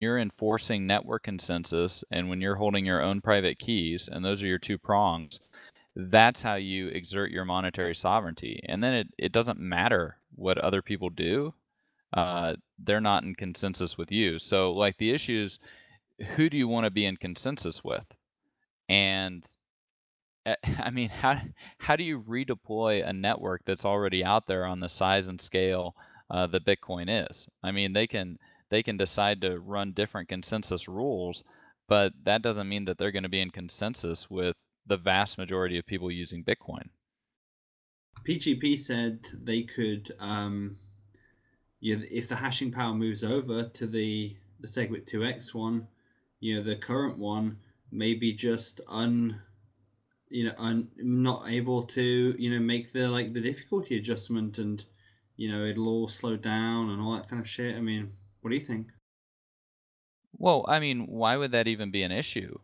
you're enforcing network consensus and when you're holding your own private keys, and those are your two prongs, that's how you exert your monetary sovereignty. And then it doesn't matter what other people do. They're not in consensus with you. So like the issue is, who do you want to be in consensus with? And I mean, how do you redeploy a network that's already out there on the size and scale that Bitcoin is? I mean, they can decide to run different consensus rules, but that doesn't mean that they're going to be in consensus with the vast majority of people using Bitcoin. PGP said they could, if the hashing power moves over to the segwit 2x one, the current one may be just not able to make the difficulty adjustment, and it'll all slow down and all that kind of shit. I mean, what do you think? Well, I mean, why would that even be an issue?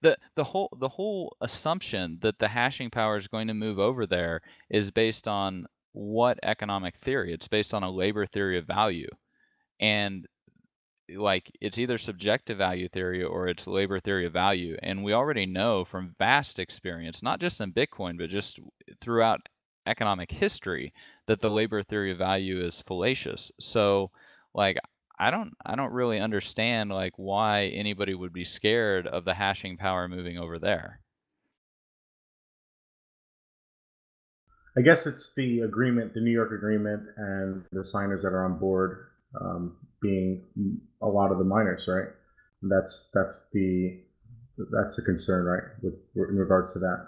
The whole assumption that the hashing power is going to move over there is based on what economic theory? It's based on a labor theory of value. And like it's either subjective value theory or it's labor theory of value. And we already know from vast experience, not just in Bitcoin, but just throughout economic history, that the labor theory of value is fallacious. So like I don't really understand like why anybody would be scared of the hashing power moving over there. I guess it's the agreement, the New York agreement, and the signers that are on board, being a lot of the miners, right? That's the concern, right? With in regards to that.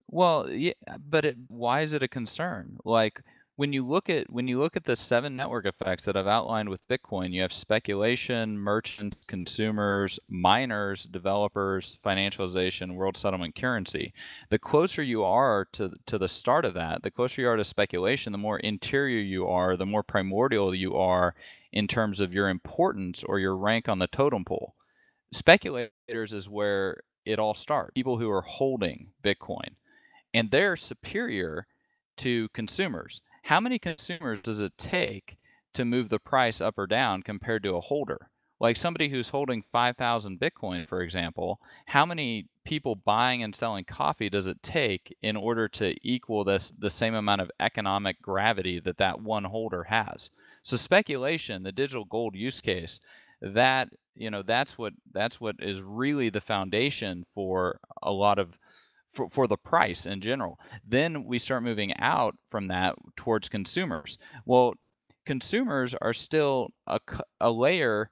Well, yeah, but why is it a concern? Like when you look at the seven network effects that I've outlined with Bitcoin, you have speculation, merchants, consumers, miners, developers, financialization, world settlement, currency. The closer you are to the start of that, the closer you are to speculation, the more interior you are, the more primordial you are in terms of your importance or your rank on the totem pole. Speculators is where it all starts. People who are holding Bitcoin and they're superior to consumers. How many consumers does it take to move the price up or down compared to a holder? Like somebody who's holding 5,000 Bitcoin, for example, how many people buying and selling coffee does it take in order to equal the same amount of economic gravity that that one holder has? So speculation, the digital gold use case, that that's what is really the foundation for a lot of for the price in general. Then we start moving out from that towards consumers. Well, consumers are still a layer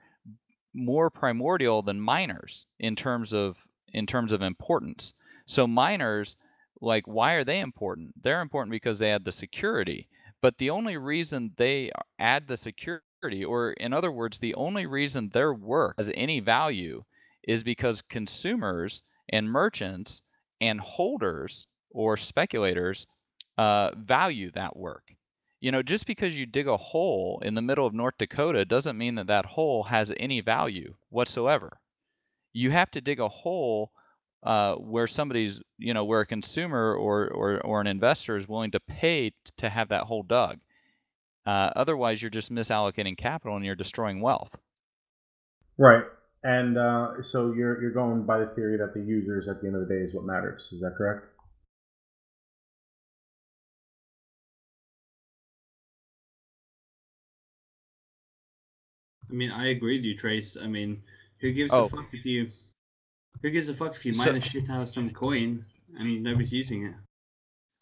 more primordial than miners in terms of importance. So miners, like, why are they important? They're important because they add the security. But the only reason they add the security, or in other words, the only reason their work has any value is because consumers and merchants and holders or speculators value that work. Just because you dig a hole in the middle of North Dakota doesn't mean that that hole has any value whatsoever. You have to dig a hole where where a consumer or an investor is willing to pay to have that hole dug. Otherwise, you're just misallocating capital and you're destroying wealth. Right. And so you're going by the theory that the users at the end of the day is what matters. Is that correct? I mean, I agree with you, Trace. I mean, who gives a Oh, fuck if you so mine the shit out of some coin and nobody's using it?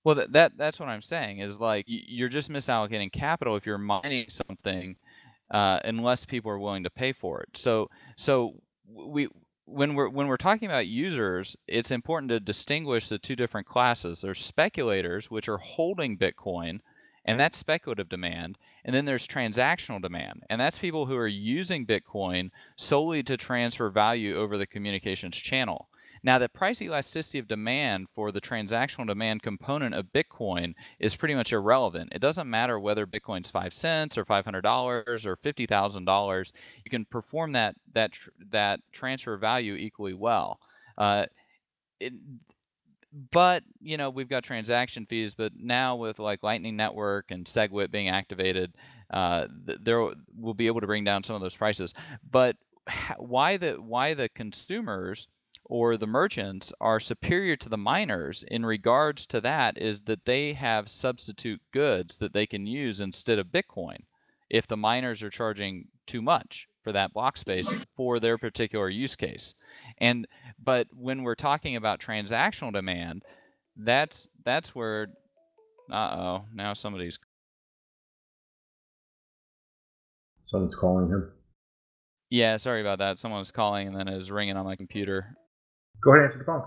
well, that's what I'm saying is like you're just misallocating capital if you're mining something unless people are willing to pay for it. So we when we're talking about users, it's important to distinguish the two different classes. There's speculators, which are holding Bitcoin, and that's speculative demand. And then there's transactional demand, and that's people who are using Bitcoin solely to transfer value over the communications channel. Now, the price elasticity of demand for the transactional demand component of Bitcoin is pretty much irrelevant. It doesn't matter whether Bitcoin's 5 cents or $500 or $50,000. You can perform that transfer of value equally well. Uh, it, but we've got transaction fees. But now with like Lightning Network and SegWit being activated, there will be able to bring down some of those prices. But why the consumers or the merchants are superior to the miners in regards to that is that they have substitute goods that they can use instead of Bitcoin if the miners are charging too much for that block space for their particular use case. But when we're talking about transactional demand, that's where now someone's calling him. Yeah, sorry about that. Someone was calling and then it was ringing on my computer. Go ahead and answer the phone.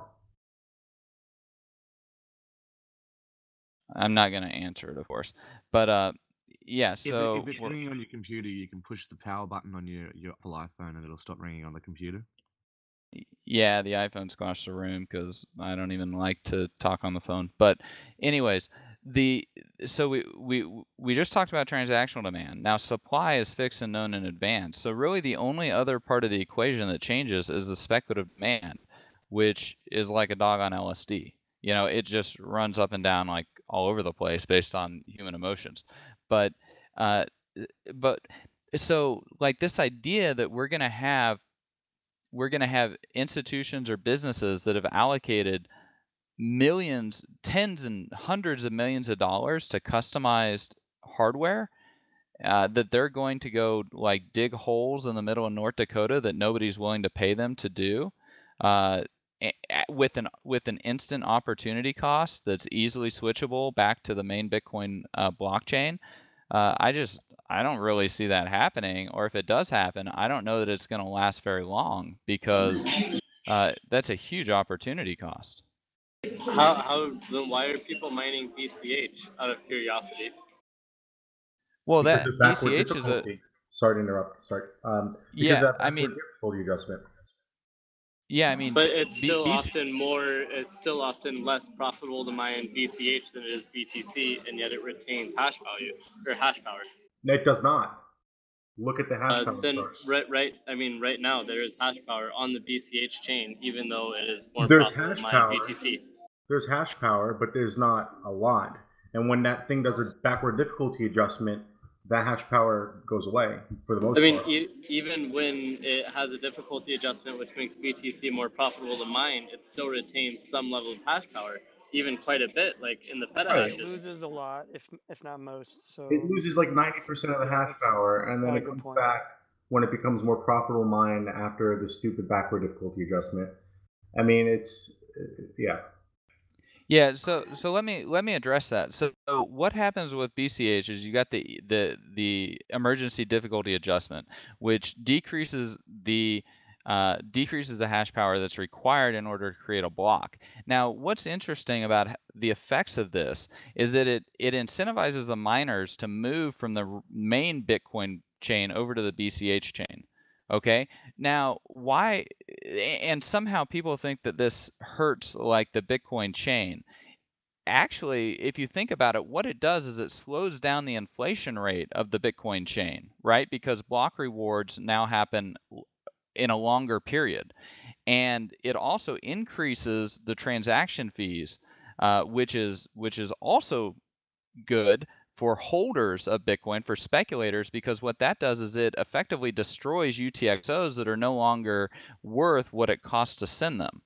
I'm not going to answer it, of course. But yeah, so if it's ringing on your computer, you can push the power button on your Apple iPhone and it'll stop ringing on the computer. yeah, the iPhone squashed the room because I don't even like to talk on the phone. But anyways, so we just talked about transactional demand. Now supply is fixed and known in advance. So really the only other part of the equation that changes is the speculative demand, which is like a dog on LSD. You know, it just runs up and down like all over the place based on human emotions. But uh, but so like this idea that we're going to have institutions or businesses that have allocated millions, tens and hundreds of millions of dollars to customized hardware, that they're going to go like dig holes in the middle of North Dakota that nobody's willing to pay them to do, with an instant opportunity cost that's easily switchable back to the main Bitcoin blockchain. I don't really see that happening, or if it does happen, I don't know that it's going to last very long because that's a huge opportunity cost. How then why are people mining BCH out of curiosity? Well, because that of backward BCH is a difficulty. Sorry to interrupt. Sorry. Because yeah. that I backward mean, difficulty adjustment. yeah. I mean, But it's still often less profitable to mine BCH than it is BTC, and yet it retains hash value or hash power. It does not. Look at the hash power Then chart. right now there is hash power on the BCH chain, even though it is more There's profitable to hash mine power. BTC. There's hash power, but there's not a lot. And when that thing does a backward difficulty adjustment, that hash power goes away for the most part. Even when it has a difficulty adjustment, which makes BTC more profitable to mine, it still retains some level of hash power, even quite a bit, like in the petahashes. It loses a lot, if not most. So it loses like 90% of the hash power, and then it comes back when it becomes more profitable mine after the stupid backward difficulty adjustment. I mean, yeah. Yeah, so let me address that. So what happens with BCH is you got the emergency difficulty adjustment, which decreases the hash power that's required in order to create a block. Now, what's interesting about the effects of this is that it incentivizes the miners to move from the main Bitcoin chain over to the BCH chain. Okay. Now, why? And somehow people think that this hurts like the Bitcoin chain. Actually, if you think about it, what it does is it slows down the inflation rate of the Bitcoin chain, right? Because block rewards now happen in a longer period. And it also increases the transaction fees, which is also good for holders of Bitcoin, for speculators, because what that does is it effectively destroys UTXOs that are no longer worth what it costs to send them.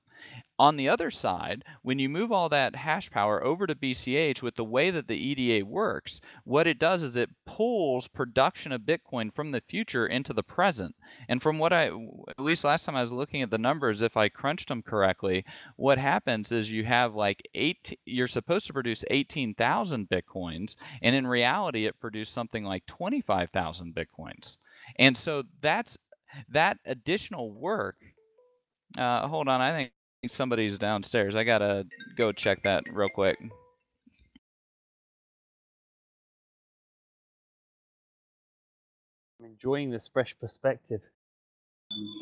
On the other side, when you move all that hash power over to BCH with the way that the EDA works, what it does is it pulls production of Bitcoin from the future into the present. And from what at least last time I was looking at the numbers, if I crunched them correctly, what happens is you have like you're supposed to produce 18,000 Bitcoins, and in reality, it produced something like 25,000 Bitcoins. And so that additional work. Hold on, I think somebody's downstairs. I gotta go check that real quick. I'm enjoying this fresh perspective.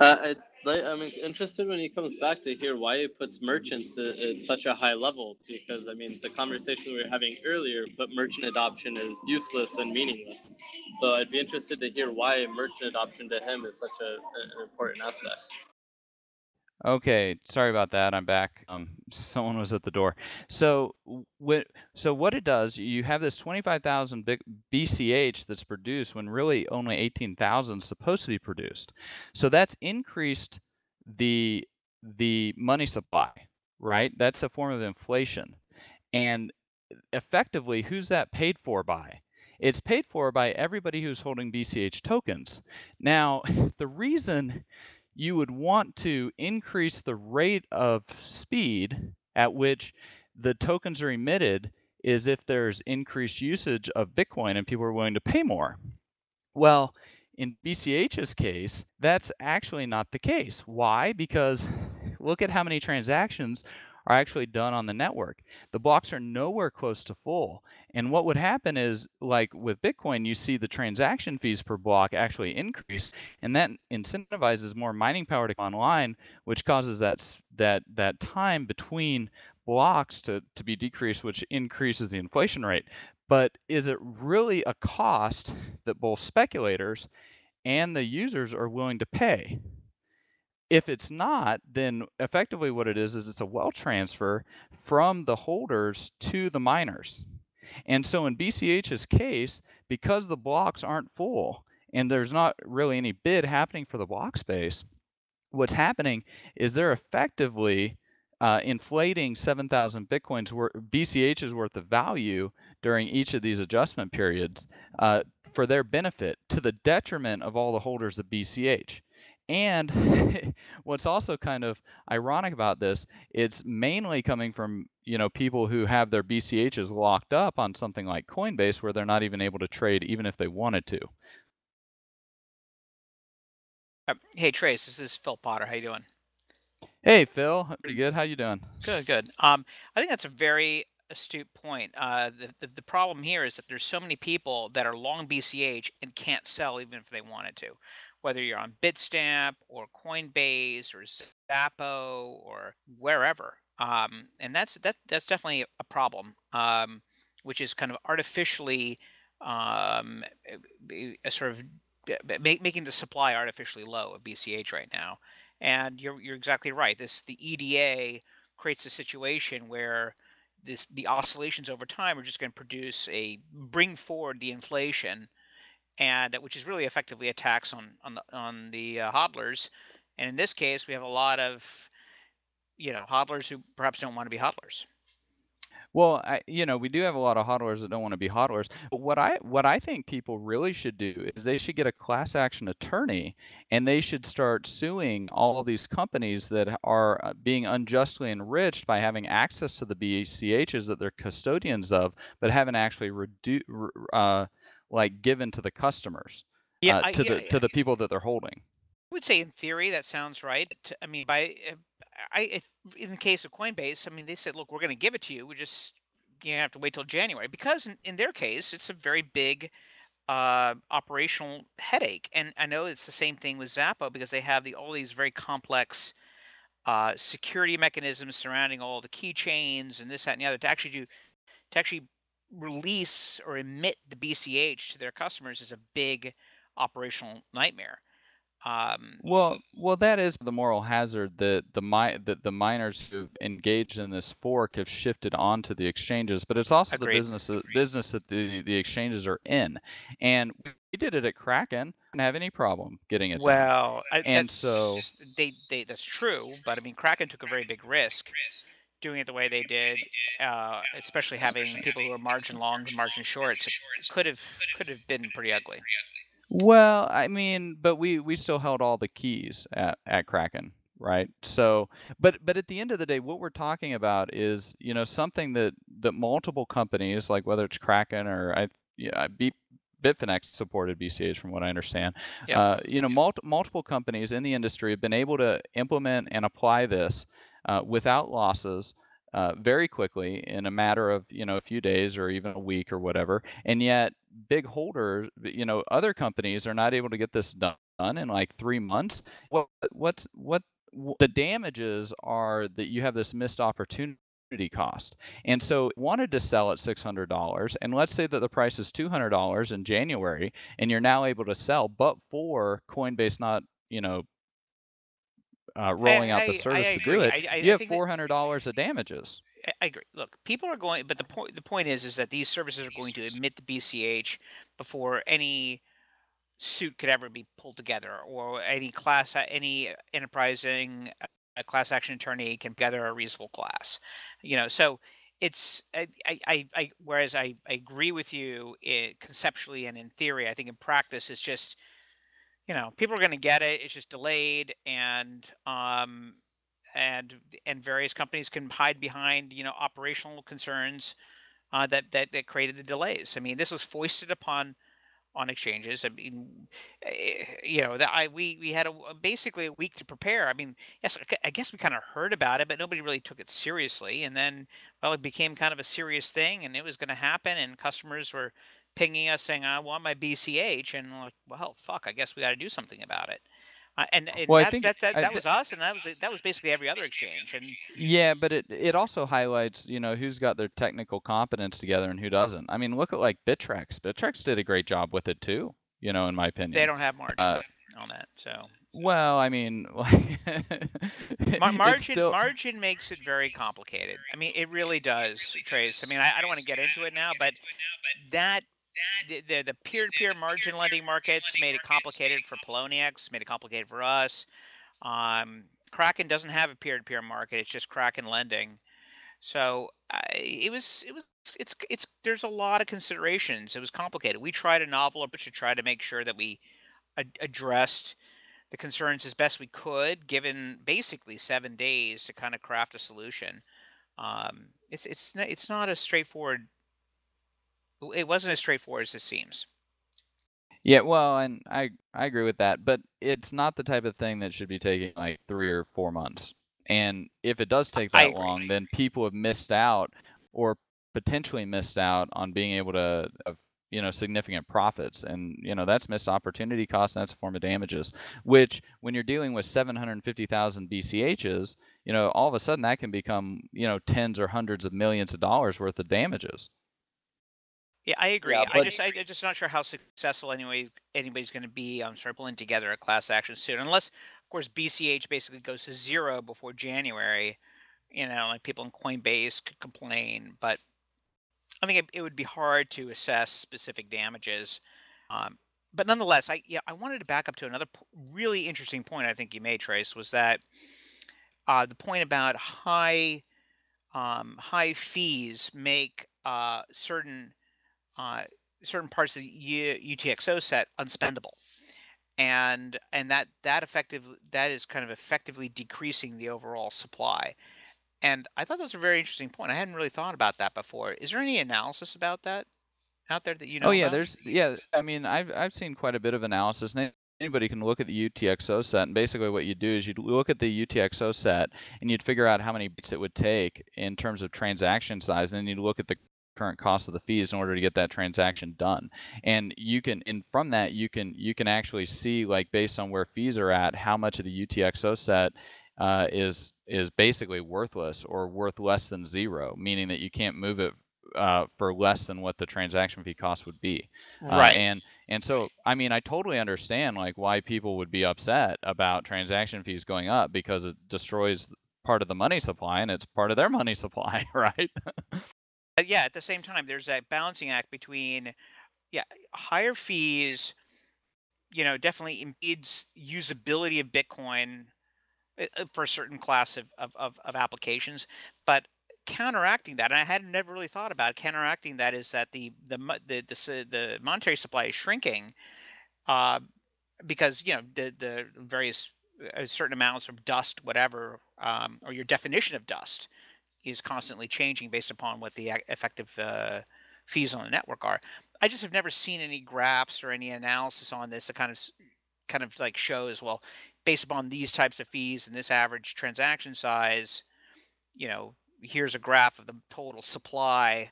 I'm interested when he comes back to hear why he puts merchants at such a high level, because I mean the conversation we were having earlier put merchant adoption as useless and meaningless. So I'd be interested to hear why merchant adoption to him is such an important aspect. Okay, sorry about that. I'm back. Someone was at the door. So what it does, you have this 25,000 BCH that's produced when really only 18,000 is supposed to be produced. So that's increased the money supply, right? That's a form of inflation. And effectively, who's that paid for by? It's paid for by everybody who's holding BCH tokens. Now, the reason you would want to increase the rate of speed at which the tokens are emitted is if there's increased usage of Bitcoin and people are willing to pay more. Well, in BCH's case, that's actually not the case. Why? Because look at how many transactions are actually done on the network. The blocks are nowhere close to full. And what would happen is, like with Bitcoin, you see the transaction fees per block actually increase, and that incentivizes more mining power to come online, which causes that time between blocks to be decreased, which increases the inflation rate. But is it really a cost that both speculators and the users are willing to pay? If it's not, then effectively what it is it's a wealth transfer from the holders to the miners. And so in BCH's case, because the blocks aren't full and there's not really any bid happening for the block space, what's happening is they're effectively inflating 7,000 Bitcoins BCH's worth of value during each of these adjustment periods for their benefit, to the detriment of all the holders of BCH. And what's also kind of ironic about this, it's mainly coming from people who have their BCHs locked up on something like Coinbase, where they're not even able to trade even if they wanted to. Hey Trace, this is Phil Potter. How you doing? Hey Phil, pretty good. How you doing? Good, good. I think that's a very astute point. The problem here is that there's so many people that are long BCH and can't sell even if they wanted to, whether you're on Bitstamp or Coinbase or Zappo or wherever. And that's definitely a problem, which is kind of artificially a sort of making the supply artificially low of BCH right now. And you're exactly right. The EDA creates a situation where the oscillations over time are just going to bring forward the inflation, and which is really effectively a tax on the hodlers. And in this case, we have a lot of hodlers who perhaps don't want to be hodlers. Well, we do have a lot of hodlers that don't want to be hodlers. But what I think people really should do is they should get a class action attorney, and they should start suing all of these companies that are being unjustly enriched by having access to the BCHs that they're custodians of, but haven't actually given to the customers, to the people that they're holding. I would say in theory that sounds right. I mean, in the case of Coinbase, I mean, they said, look, we're going to give it to you. We just have to wait till January, because in their case, it's a very big operational headache. And I know it's the same thing with Zappo, because they have all these very complex security mechanisms surrounding all the keychains and this, that, and the other to actually release or emit the BCH to their customers is a big operational nightmare. Well, that is the moral hazard that the miners who've engaged in this fork have shifted onto the exchanges, but it's also the business that the exchanges are in. And we did it at Kraken, didn't have any problem getting it done. That's true, but I mean, Kraken took a very big risk doing it the way they did, especially having people who are margin long and margin shorts. It could have been pretty ugly. Well, I mean, but we still held all the keys at Kraken, right? So, but at the end of the day, what we're talking about is, something that multiple companies, like whether it's Kraken or Bitfinex supported BCH from what I understand. Yep. Multiple companies in the industry have been able to implement and apply this without losses very quickly, in a matter of a few days or even a week or whatever. And yet big holders, other companies are not able to get this done in like 3 months. What the damages are that you have this missed opportunity cost. And so wanted to sell at $600, and let's say that the price is $200 in January, and you're now able to sell, but for Coinbase not rolling out the I service to agree. do it, I you have think that $400 of damages. I agree. Look, people are going, but the point is that these services are going to admit the BCH before any suit could ever be pulled together, or any enterprising class action attorney can gather a reasonable class. So it's whereas I agree with you conceptually and in theory. I think in practice it's just people are going to get it. It's just delayed, and various companies can hide behind operational concerns that created the delays. I mean, this was foisted upon on exchanges. I mean, we had basically a week to prepare. I mean, yes, I guess we kind of heard about it, but nobody really took it seriously. And then, well, it became kind of a serious thing, and it was going to happen. And customers were pinging us saying, "I want my BCH," and we're like, well, fuck, I guess we got to do something about it. And Well, I that's think that was us, and that was basically every other exchange. And yeah, but it also highlights, who's got their technical competence together and who doesn't. I mean, look at like Bittrex. Bittrex did a great job with it too, in my they opinion. don't have margin on that, so. Well, I mean, like, it's still. Margin makes it very complicated. I mean, it really does, Trace. I mean, I don't want to get into it now, but that the peer-to-peer margin lending markets made it complicated for Poloniex, made it complicated for us. Kraken doesn't have a peer-to-peer market; it's just Kraken lending. So there's a lot of considerations. It was complicated. We tried a novel approach to try to make sure that we addressed the concerns as best we could, given basically 7 days to kind of craft a solution. It's not as straightforward. It wasn't as straightforward as it seems. Yeah, well, and I agree with that, but it's not the type of thing that should be taking like 3 or 4 months. And if it does take I that agree. long, then people have missed out or potentially missed out on being able to have, significant profits. And, that's missed opportunity cost, and that's a form of damages, which when you're dealing with 750,000 BCHs, all of a sudden that can become, tens or hundreds of millions of dollars worth of damages. Yeah, I agree. Yeah, I'm just not sure how successful anybody's going to be on pulling together a class action suit, unless, of course, BCH basically goes to zero before January. Like people in Coinbase could complain, but I think it would be hard to assess specific damages. But nonetheless, I wanted to back up to another really interesting point I think you made, Trace, was that the point about high fees make certain parts of the UTXO set unspendable, and that is kind of effectively decreasing the overall supply. And I thought that was a very interesting point. I hadn't really thought about that before. Is there any analysis about that out there that you know Oh yeah, about? I mean, I've seen quite a bit of analysis. And anybody can look at the UTXO set, and basically what you do is you'd look at the UTXO set and you'd figure out how many bits it would take in terms of transaction size, and then you'd look at the current cost of the fees in order to get that transaction done. And from that you can actually see, like, based on where fees are at, how much of the UTXO set is basically worthless or worth less than zero, meaning that you can't move it for less than what the transaction fee cost would be. Right. And so, I mean, I totally understand like why people would be upset about transaction fees going up, because it destroys part of the money supply, and it's part of their money supply, right? Yeah, at the same time, there's that balancing act between, higher fees, definitely impedes usability of Bitcoin for a certain class of applications. But counteracting that, and I had never really thought about it, counteracting that is that the monetary supply is shrinking because the various certain amounts of dust, whatever, or your definition of dust is constantly changing based upon what the effective fees on the network are. I just have never seen any graphs or any analysis on this that kind of like shows, well, based upon these types of fees and this average transaction size, here's a graph of the total supply,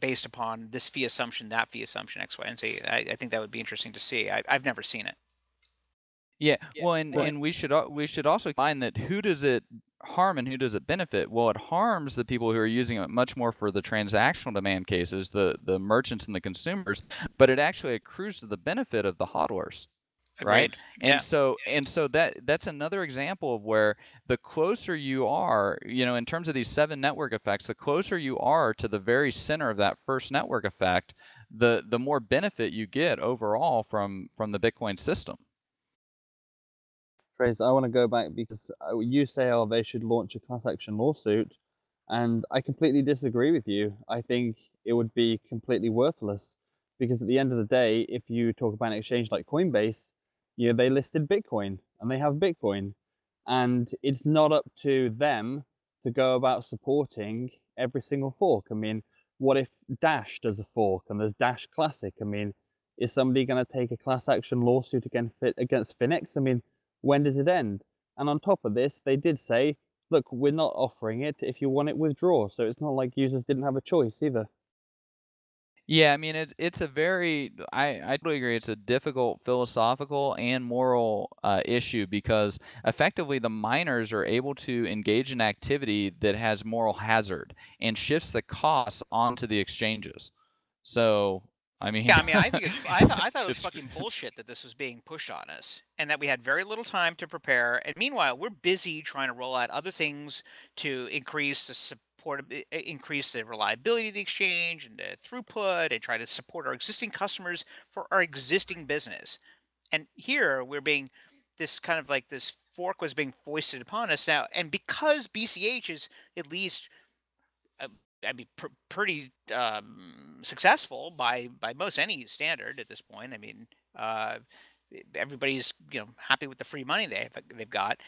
based upon this fee assumption, that fee assumption, X, Y, and Z. I think that would be interesting to see. I've never seen it. Yeah, well, and we should also find that who does it harm and who does it benefit? Well, it harms the people who are using it much more for the transactional demand cases, the merchants and the consumers, but it actually accrues to the benefit of the hodlers. right? Agreed. Yeah. And so that's another example of where the closer you are, in terms of these 7 network effects, the closer you are to the very center of that first network effect, the more benefit you get overall from the Bitcoin system. Trace, I want to go back because you say, oh, they should launch a class action lawsuit, and I completely disagree with you. I think it would be completely worthless because at the end of the day, if you talk about an exchange like Coinbase, they listed Bitcoin and they have Bitcoin, and it's not up to them to go about supporting every single fork. I mean, what if Dash does a fork and there's Dash Classic? I mean, is somebody going to take a class action lawsuit against Finex? I mean, when does it end? And on top of this, they did say, look, we're not offering it. If you want it, withdraw. So it's not like users didn't have a choice either. Yeah, I mean it's a very I totally agree. It's a difficult philosophical and moral issue because effectively the miners are able to engage in activity that has moral hazard and shifts the costs onto the exchanges. So I mean, Yeah, I mean, I think I thought it was it's fucking bullshit that this was being pushed on us, and that we had very little time to prepare. And meanwhile, we're busy trying to roll out other things to increase the support, increase the reliability of the exchange and the throughput, and try to support our existing customers for our existing business. And here we're being this kind of like this fork was being foisted upon us now, and because BCH is at least uh, I mean, pretty successful by most any standard at this point. I mean, uh, everybody's happy with the free money they've got.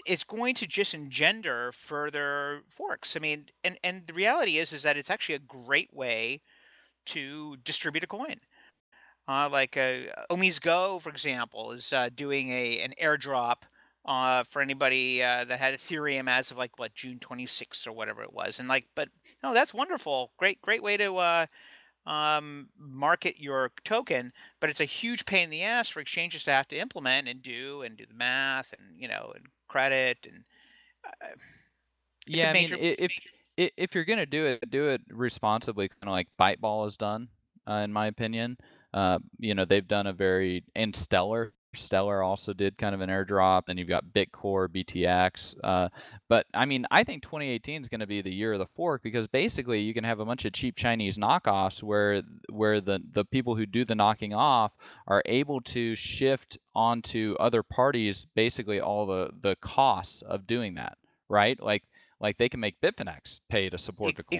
It's going to just engender further forks. I mean, and the reality is that it's actually a great way to distribute a coin. Like Omi's Go, for example, is doing an airdrop for anybody that had Ethereum as of like what June 26th or whatever it was, and but no, that's wonderful, great way to market your token, but it's a huge pain in the ass for exchanges to have to implement and do the math and and credit and uh, it's a yeah, I mean major. if you're gonna do it responsibly, kind of like Byteball has done, in my opinion. They've done a very and Stellar also did kind of an airdrop, and you've got Bitcore, BTX. But I mean, I think 2018 is going to be the year of the fork because basically you can have a bunch of cheap Chinese knockoffs where the people who do the knocking off are able to shift onto other parties basically all the costs of doing that, right? Like they can make Bitfinex pay to support the coin,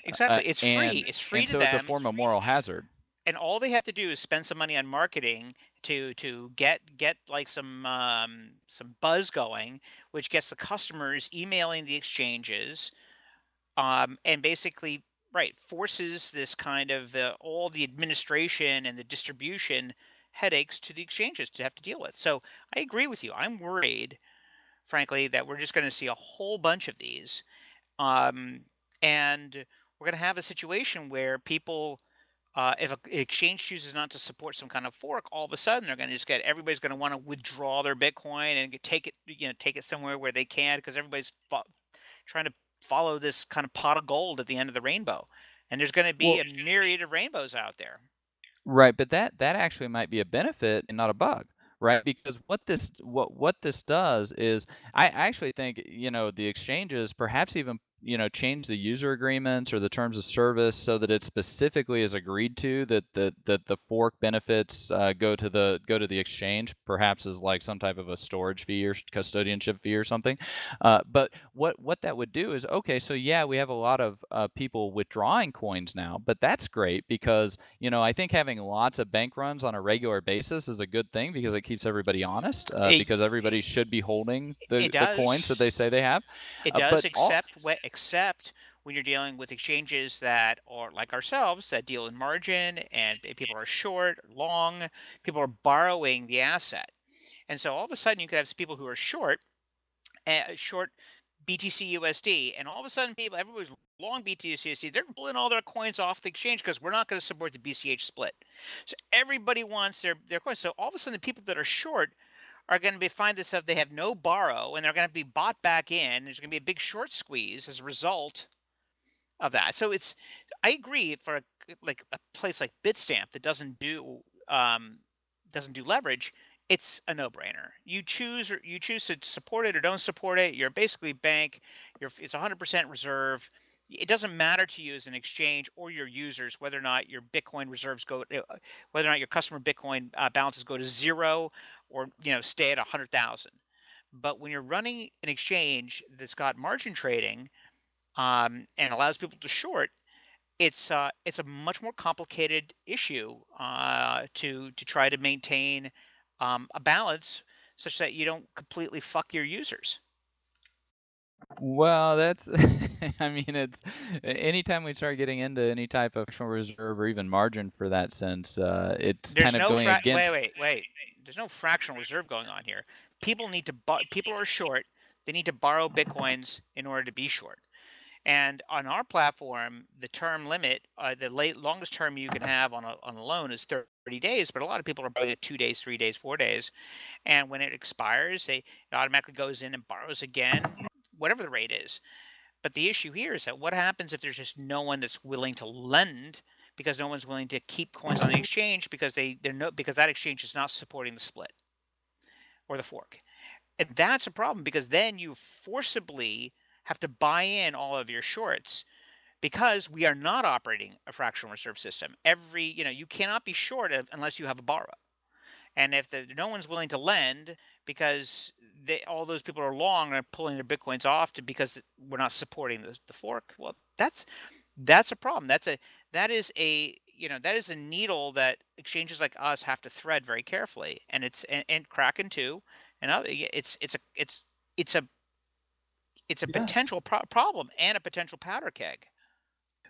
Exactly, it's free, and it's free to so it's a them, form of moral hazard. and all they have to do is spend some money on marketing to get like some buzz going, which gets the customers emailing the exchanges, and basically forces this kind of all the administration and the distribution headaches to the exchanges to have to deal with. So I agree with you. I'm worried, frankly, that we're just going to see a whole bunch of these, um, and we're going to have a situation where people, if an exchange chooses not to support some kind of fork, all of a sudden they're going to just get everybody's going to want to withdraw their Bitcoin and take it, take it somewhere where they can because everybody's trying to follow this kind of pot of gold at the end of the rainbow, and there's going to be Well, a myriad of rainbows out there. right, but that actually might be a benefit and not a bug, right? Because what this does is I actually think, the exchanges perhaps even, change the user agreements or the terms of service so that it specifically is agreed to that the fork benefits go to the exchange, perhaps as like some type of a storage fee or custodianship fee or something. But what that would do is, okay, so yeah, we have a lot of people withdrawing coins now, but that's great because I think having lots of bank runs on a regular basis is a good thing because it keeps everybody honest, It, because everybody should be holding it the coins that does. they say they have. It But does, except when you're dealing with exchanges that are like ourselves that deal in margin, and people are short, long, people are borrowing the asset, and so all of a sudden you could have people who are short BTC USD, and all of a sudden everybody's long BTC USD. They're pulling all their coins off the exchange because we're not going to support the BCH split. So everybody wants their coins. So all of a sudden the people that are short are going to find this out. They have no borrow, and they're going to be bought back in. There's going to be a big short squeeze as a result of that. So I agree for like a place like Bitstamp that doesn't do leverage, it's a no-brainer. You choose to support it or don't support it. You're basically bank. It's 100% reserve. It doesn't matter to you as an exchange or your users whether or not your Bitcoin reserves whether or not your customer Bitcoin balances go to zero or stay at 100,000. But when you're running an exchange that's got margin trading and allows people to short, it's a much more complicated issue to try to maintain a balance such that you don't completely fuck your users. Well, that's, I mean, it's anytime we start getting into any type of fractional reserve or even margin for that sense, it's There's kind of no going against. wait. There's no fractional reserve going on here. People need to people are short. They need to borrow Bitcoins in order to be short. And on our platform, the term limit, the longest term you can have on a loan is 30 days, but a lot of people are borrowing it 2 days, 3 days, 4 days. And when it expires, it automatically goes in and borrows again, whatever the rate is. But the issue here is that what happens if there's just no one that's willing to lend because no one's willing to keep coins on the exchange because because that exchange is not supporting the split or the fork. And that's a problem because then you forcibly have to buy in all of your shorts because we are not operating a fractional reserve system. You cannot be short unless you have a borrow. And if no one's willing to lend because all those people are long and are pulling their Bitcoins off because we're not supporting the fork, well, that's a problem. That is a needle that exchanges like us have to thread very carefully. And and Kraken too, and other. It's a potential problem and a potential powder keg.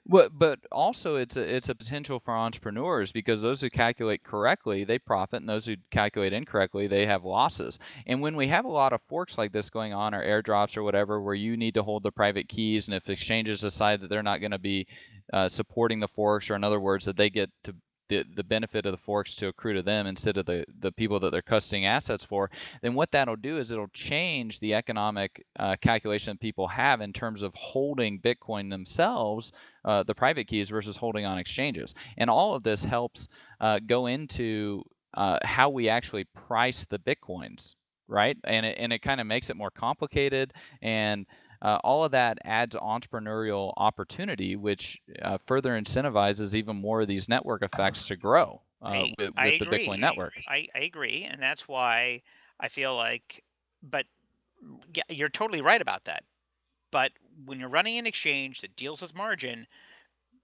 But also it's a potential for entrepreneurs because those who calculate correctly, they profit, and those who calculate incorrectly, they have losses. And when we have a lot of forks like this going on, or airdrops or whatever, where you need to hold the private keys, and if exchanges decide that they're not going to be supporting the forks, or in other words, that they get to the benefit of the forks to accrue to them instead of the people that they're custodying assets for, then what that'll do is it'll change the economic calculation that people have in terms of holding Bitcoin themselves, the private keys, versus holding on exchanges. And all of this helps go into how we actually price the Bitcoins, right? And it kind of makes it more complicated, and all of that adds entrepreneurial opportunity, which further incentivizes even more of these network effects to grow with the Bitcoin network. I agree, and that's why I feel like, but yeah, you're totally right about that. But when you're running an exchange that deals with margin,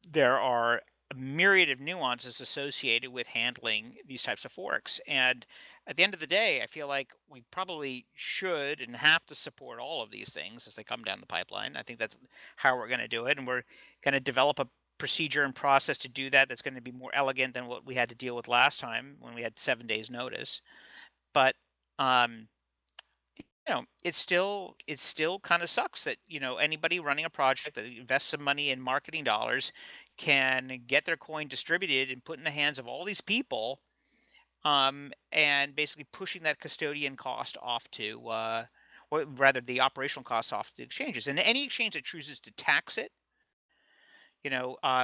there are a myriad of nuances associated with handling these types of forks. And at the end of the day, I feel like we probably should and have to support all of these things as they come down the pipeline. I think that's how we're going to do it. And we're going to develop a procedure and process to do that that's going to be more elegant than what we had to deal with last time when we had 7 days notice. But it still kind of sucks that anybody running a project that invests some money in marketing dollars can get their coin distributed and put in the hands of all these people, and basically pushing that custodian cost off to, or rather the operational cost off to exchanges. And any exchange that chooses to tax it,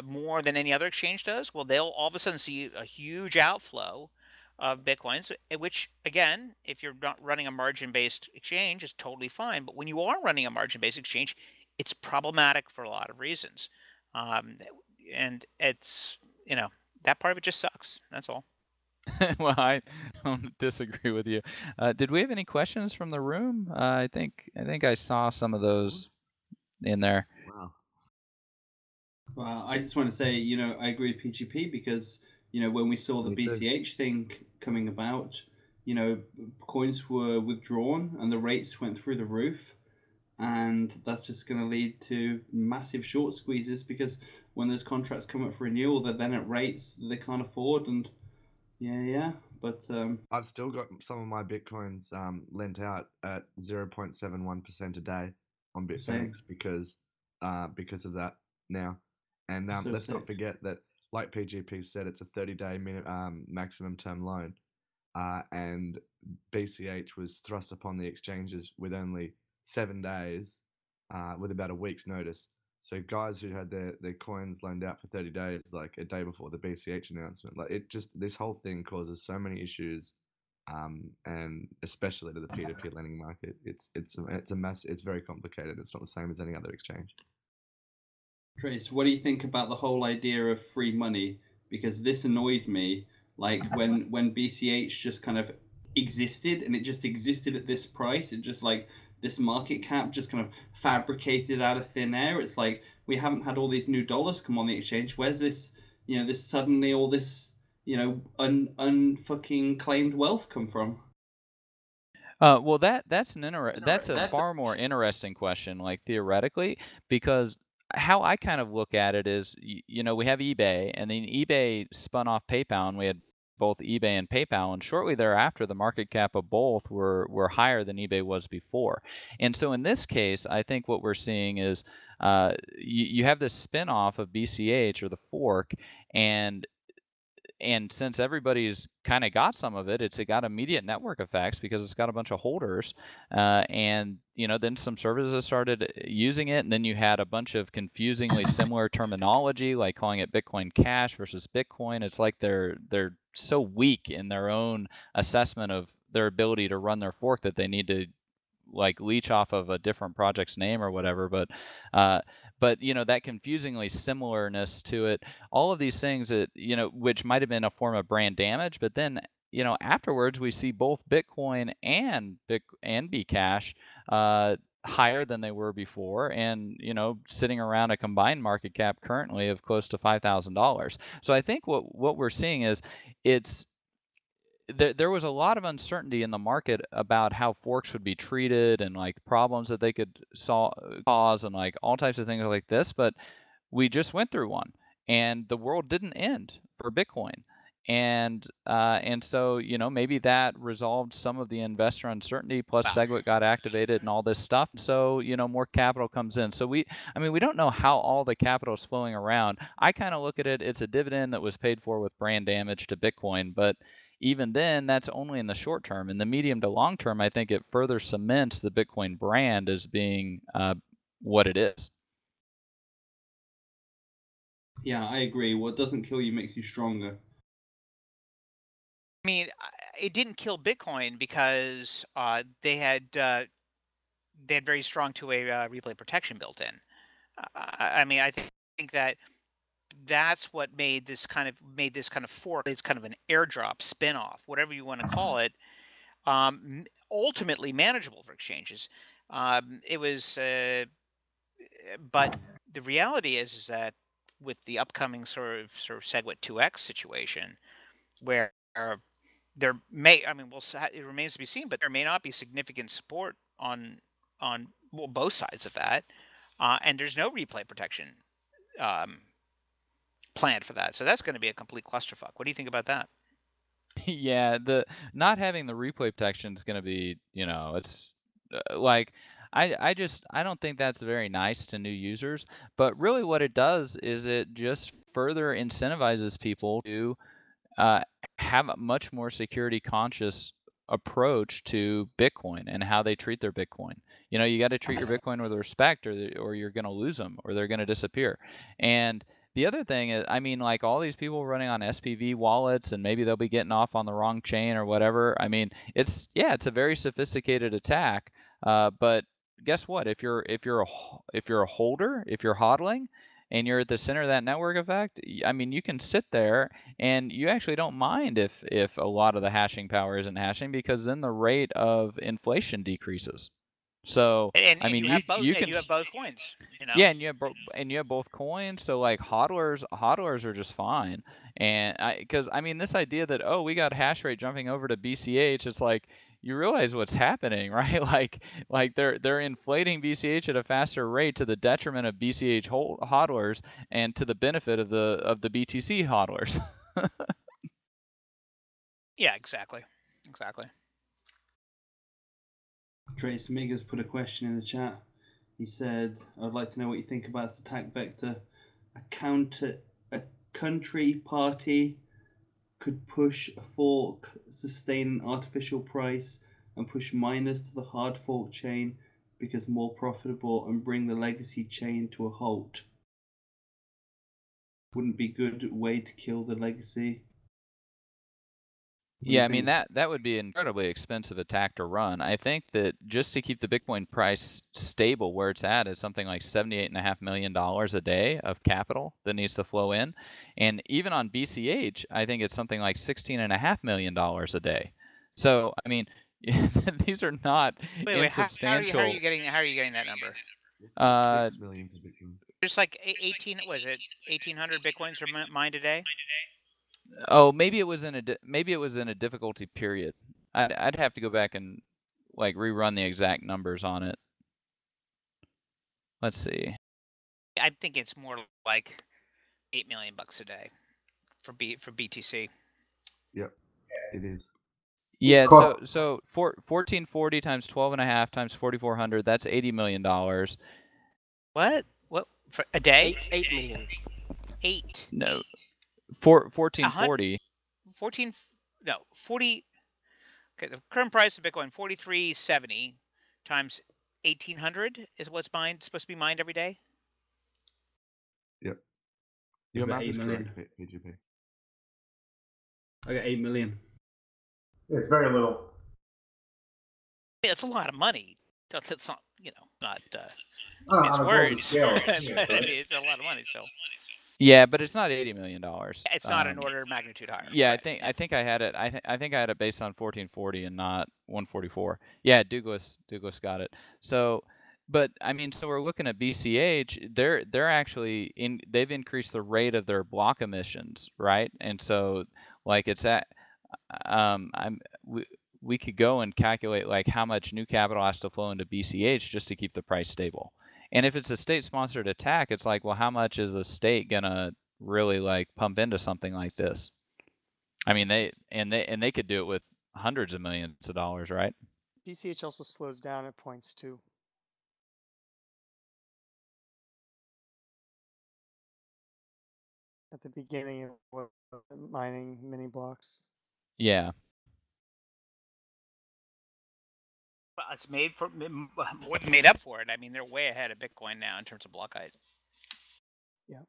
more than any other exchange does, well, they'll all of a sudden see a huge outflow of Bitcoins, which, again, if you're not running a margin-based exchange, is totally fine. But when you are running a margin-based exchange, it's problematic for a lot of reasons. And it's, that part of it just sucks. That's all. Well, I don't disagree with you. Did we have any questions from the room? I think I saw some of those in there. Wow. Well, I just want to say, I agree with PGP because, when we saw the BCH thing coming about, coins were withdrawn and the rates went through the roof. And that's just going to lead to massive short squeezes because when those contracts come up for renewal, they're then at rates they can't afford. And but I've still got some of my Bitcoins lent out at 0.71% a day on Bitfinex because of that now. And let's not forget that, like PGP said, it's a 30-day maximum term loan, and BCH was thrust upon the exchanges with only 7 days, with about a week's notice. So guys who had their coins loaned out for 30 days, like a day before the BCH announcement, like it just, this whole thing causes so many issues, and especially to the P2P lending market. It's a mess. It's very complicated. It's not the same as any other exchange. Trace, what do you think about the whole idea of free money? Because this annoyed me. Like when BCH just kind of existed, and it just existed at this price, it just like this market cap just kind of fabricated out of thin air. It's like we haven't had all these new dollars come on the exchange. Where's this, this suddenly all this, unfucking claimed wealth come from? Well, that's a far more interesting question, like theoretically, because how I kind of look at it is, we have eBay, and then eBay spun off PayPal, and we had both eBay and PayPal, and shortly thereafter, the market cap of both were higher than eBay was before. And so in this case, I think what we're seeing is you have this spin-off of BCH, or the fork, and since everybody's kind of got some of it, it's got immediate network effects because it's got a bunch of holders, and then some services started using it, and then you had a bunch of confusingly similar terminology, like calling it Bitcoin Cash versus Bitcoin. It's like they're so weak in their own assessment of their ability to run their fork that they need to like leech off of a different project's name or whatever. But that confusingly similarness to it, all of these things that which might have been a form of brand damage, but then afterwards we see both Bitcoin and bcash higher than they were before, and sitting around a combined market cap currently of close to $5,000. So I think what we're seeing is there was a lot of uncertainty in the market about how forks would be treated, and like problems that they could cause, and like all types of things like this. But we just went through one, and the world didn't end for Bitcoin. And so maybe that resolved some of the investor uncertainty. Plus, segwit got activated and all this stuff. So more capital comes in. So we don't know how all the capital is flowing around. I kind of look at it. It's a dividend that was paid for with brand damage to Bitcoin, but even then, that's only in the short term. In the medium to long term, I think it further cements the Bitcoin brand as being what it is. Yeah, I agree. What doesn't kill you makes you stronger. I mean, it didn't kill Bitcoin because they had very strong two-way replay protection built in. I mean, I think that that's what made this kind of fork. It's kind of an airdrop spin-off, whatever you want to call it. Ultimately manageable for exchanges. It was, but the reality is that with the upcoming sort of segwit 2x situation, where there may, it remains to be seen, but there may not be significant support on both sides of that, and there's no replay protection planned for that. So that's going to be a complete clusterfuck. What do you think about that? Yeah, the not having the replay protection is going to be, it's like I don't think that's very nice to new users. But really, what it does is it just further incentivizes people to have a much more security conscious approach to Bitcoin and how they treat their Bitcoin. You got to treat your Bitcoin with respect, or you're going to lose them, or they're going to disappear. And the other thing is, like all these people running on SPV wallets, and maybe they'll be getting off on the wrong chain or whatever. It's a very sophisticated attack. But guess what? If you're a holder, if you're hodling, and you're at the center of that network effect, you can sit there and you actually don't mind if a lot of the hashing power isn't hashing, because then the rate of inflation decreases. So you have both coins. Yeah, and you have both coins. So like hodlers are just fine. And because this idea that we got hash rate jumping over to BCH, it's like you realize what's happening, right? Like they're inflating BCH at a faster rate to the detriment of BCH hodlers and to the benefit of the BTC hodlers. Yeah, exactly. Trace Migas put a question in the chat. He said, "I'd like to know what you think about this attack vector. A country party could push a fork, sustain an artificial price, and push miners to the hard fork chain because more profitable and bring the legacy chain to a halt. Wouldn't be a good way to kill the legacy. Yeah, I mean that would be an incredibly expensive attack to run. I think that just to keep the Bitcoin price stable where it's at is something like $78.5 million a day of capital that needs to flow in. And even on BCH, I think it's something like $16.5 million a day. So, I mean, these are not insubstantial. How are you getting that number? 6 million to Bitcoin. There's like 1,800 Bitcoins are mined a day? Oh, maybe it was in a difficulty period. I'd have to go back and like rerun the exact numbers on it. Let's see. I think it's more like $8 million a day for BTC. Yep, it is. Yeah, so 1440 times 12.5 times 4,400, that's $80 million. What for a day? 8 million. 8. No. 1440. 40. Okay, the current price of Bitcoin 43.70 times 1,800 is what's supposed to be mined every day. Yep. Your math is correct, PGP. I got 8 million. It's very little. It's a lot of money. It's not, not It's words. It's a lot of money still. Yeah, but it's not $80 million. It's not an order of magnitude higher. Yeah, right. I think I had it. I think I had it based on 1440 and not 144. Yeah, Douglas got it. So, but I mean, so we're looking at BCH. They're actually they've increased the rate of their block emissions, right? And so, like it's at we could go and calculate like how much new capital has to flow into BCH just to keep the price stable. And if it's a state-sponsored attack, it's like, well, how much is a state gonna really like pump into something like this? I mean, they could do it with hundreds of millions of dollars, right? BCH also slows down at points too. At the beginning of mining mini blocks. Yeah. Well, it's more than made up for it. I mean, they're way ahead of Bitcoin now in terms of block height. Yeah.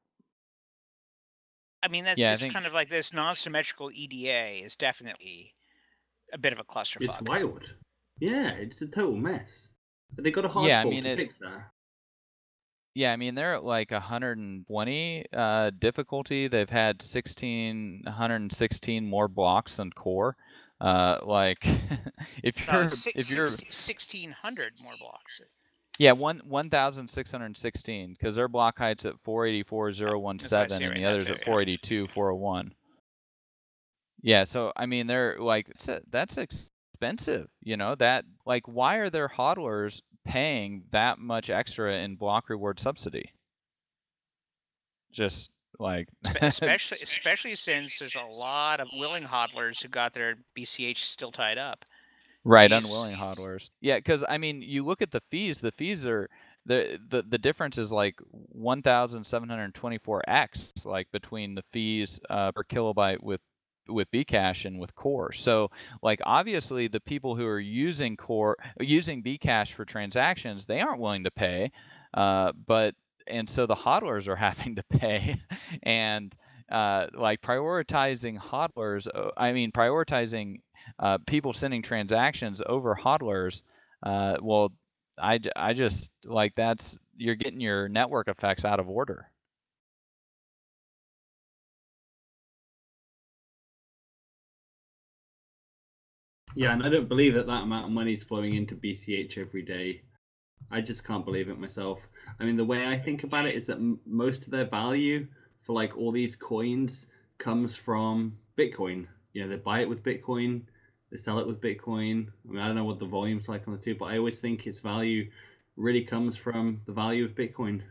I mean, that's kind of like this non-symmetrical EDA is definitely a bit of a clusterfuck. It's wild. Yeah, it's a total mess. But they got a hard fork to fix that. Yeah, I mean, they're at like 120 difficulty. They've had 1,616 more blocks than core. Like if you're 1,600 more blocks. Yeah, 1,616 because their block height's at 484,017 and the others at 482,401. Yeah, so I mean they're like that's expensive, that like why are their hodlers paying that much extra in block reward subsidy? Just like especially since there's a lot of willing hodlers who got their BCH still tied up. Right, unwilling hodlers. Yeah, because I mean, you look at the fees. The fees are the difference is like 1,724x, like between the fees per kilobyte with bcash and with core. So like obviously the people who are using bcash for transactions, they aren't willing to pay, and so the hodlers are having to pay, and like prioritizing people sending transactions over hodlers, well, I just like you're getting your network effects out of order. Yeah, and I don't believe that amount of money is flowing into BCH every day. I just can't believe it myself. I mean, the way I think about it is that most of their value for like all these coins comes from Bitcoin. They buy it with Bitcoin, they sell it with Bitcoin. I mean, I don't know what the volume's like on the two, but I always think its value really comes from the value of Bitcoin.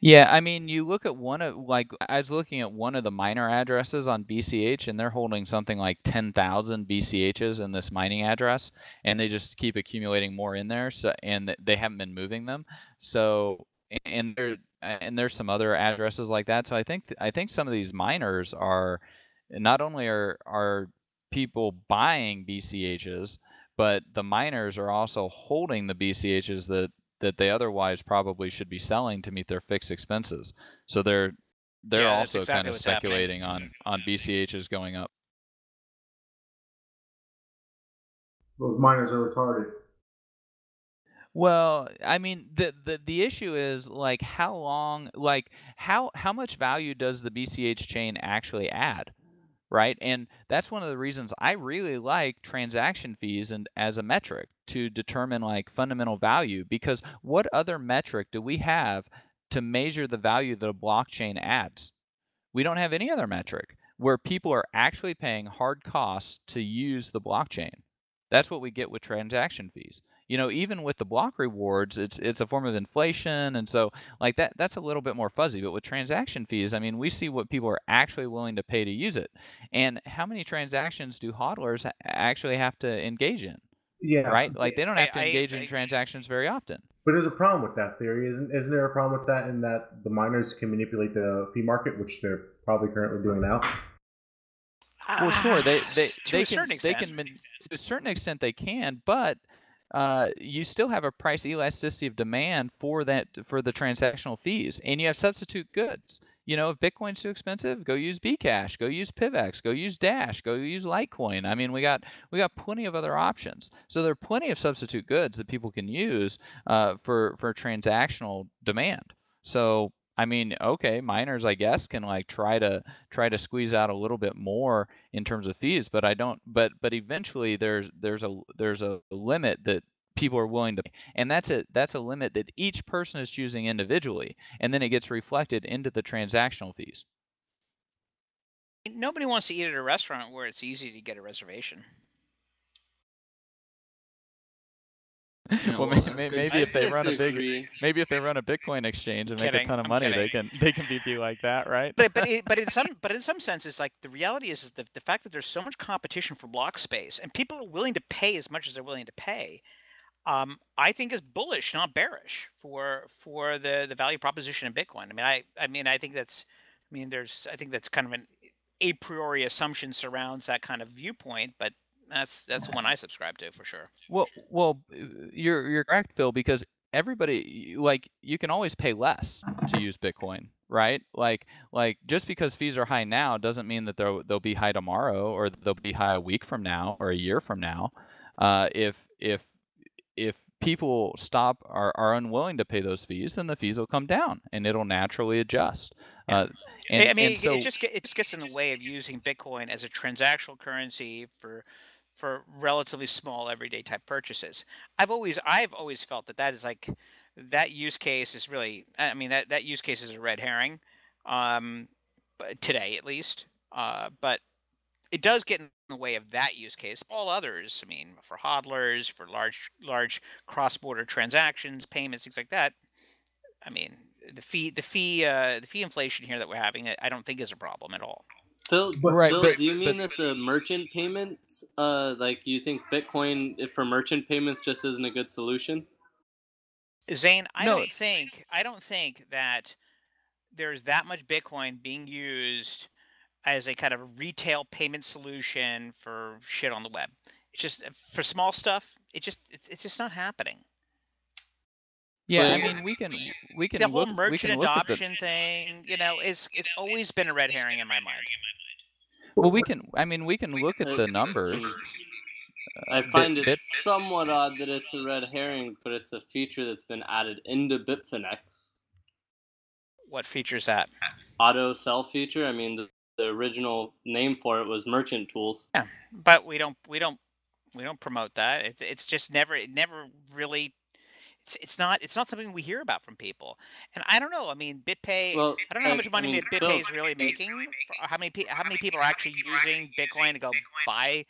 Yeah, I mean, you look at I was looking at one of the miner addresses on BCH, and they're holding something like 10,000 BCHs in this mining address, and they just keep accumulating more in there. So, and they haven't been moving them. So, and there's some other addresses like that. So I think some of these miners are not only are people buying BCHs, but the miners are also holding the BCHs that they otherwise probably should be selling to meet their fixed expenses. So they're Yeah, that's also exactly kind of what's happening. speculating on BCHs going up. Those miners are retarded. Well, I mean, the issue is like how long, like how much value does the BCH chain actually add, right? And that's one of the reasons I really like transaction fees and as a metric to determine like fundamental value, because what other metric do we have to measure the value that a blockchain adds? We don't have any other metric where people are actually paying hard costs to use the blockchain. That's what we get with transaction fees. Even with the block rewards, it's a form of inflation, and so like that's a little bit more fuzzy. But with transaction fees, I mean, we see what people are actually willing to pay to use it, and how many transactions do hodlers actually have to engage in, Yeah, right? Like they don't have to engage in I transactions very often. but there's a problem with that theory. Isn't there a problem with that in that the miners can manipulate the fee market, which they're probably currently doing now? Well, sure, they to a certain extent. to a certain extent they can, but you still have a price elasticity of demand for the transactional fees, and you have substitute goods. If Bitcoin's too expensive, go use bcash, go use PivX, go use Dash, go use Litecoin. I mean, we got plenty of other options. So there are plenty of substitute goods that people can use for transactional demand. So I mean, okay, miners, I guess, can like try to squeeze out a little bit more in terms of fees, but I don't. But eventually, there's a limit that people are willing to pay, and that's a limit that each person is choosing individually, and then it gets reflected into the transactional fees. Nobody wants to eat at a restaurant where it's easy to get a reservation. Well, maybe if they run a Bitcoin exchange and make a ton of money, they can be like that, right? But in some senses, like the reality is the fact that there's so much competition for block space and people are willing to pay as much as they're willing to pay, I think is bullish, not bearish for the value proposition in Bitcoin. I think that's kind of an a priori assumption surrounds that kind of viewpoint, but that's the one I subscribe to for sure. Well, you're correct, Phil, because everybody, like, you can always pay less to use Bitcoin, right? Like just because fees are high now doesn't mean that they'll be high tomorrow, or they'll be high a week from now or a year from now. If people are unwilling to pay those fees, then the fees will come down and it'll naturally adjust. It just gets in the way of using Bitcoin as a transactional currency for relatively small everyday type purchases. I've always felt that is like that use case is really, that use case is a red herring, but today at least. But it does get in the way of that use case. All others, for hodlers, for large cross-border transactions, payments, things like that. The fee inflation here that we're having, I don't think is a problem at all. Phil, Right, Phil, but- do you mean that the merchant payments, like you think Bitcoin for merchant payments just isn't a good solution? Zane, I No. don't think that there's that much Bitcoin being used as a kind of retail payment solution for shit on the web. It's just for small stuff. It's just not happening. Yeah, But- I mean, we can The whole look, merchant look at the, adoption thing, it's always been a red herring in my mind. well, we can look at the numbers. I find it Bit- somewhat odd that it's a red herring, but it's a feature that's been added into Bitfinex. What feature's that? Auto sell feature. I mean, the original name for it was merchant tools. Yeah, but we don't promote that. It's just never really. It's not something we hear about from people, and I don't know. BitPay. Well, I don't know how much money Phil- BitPay is really making. How many people are actually using Bitcoin to go buy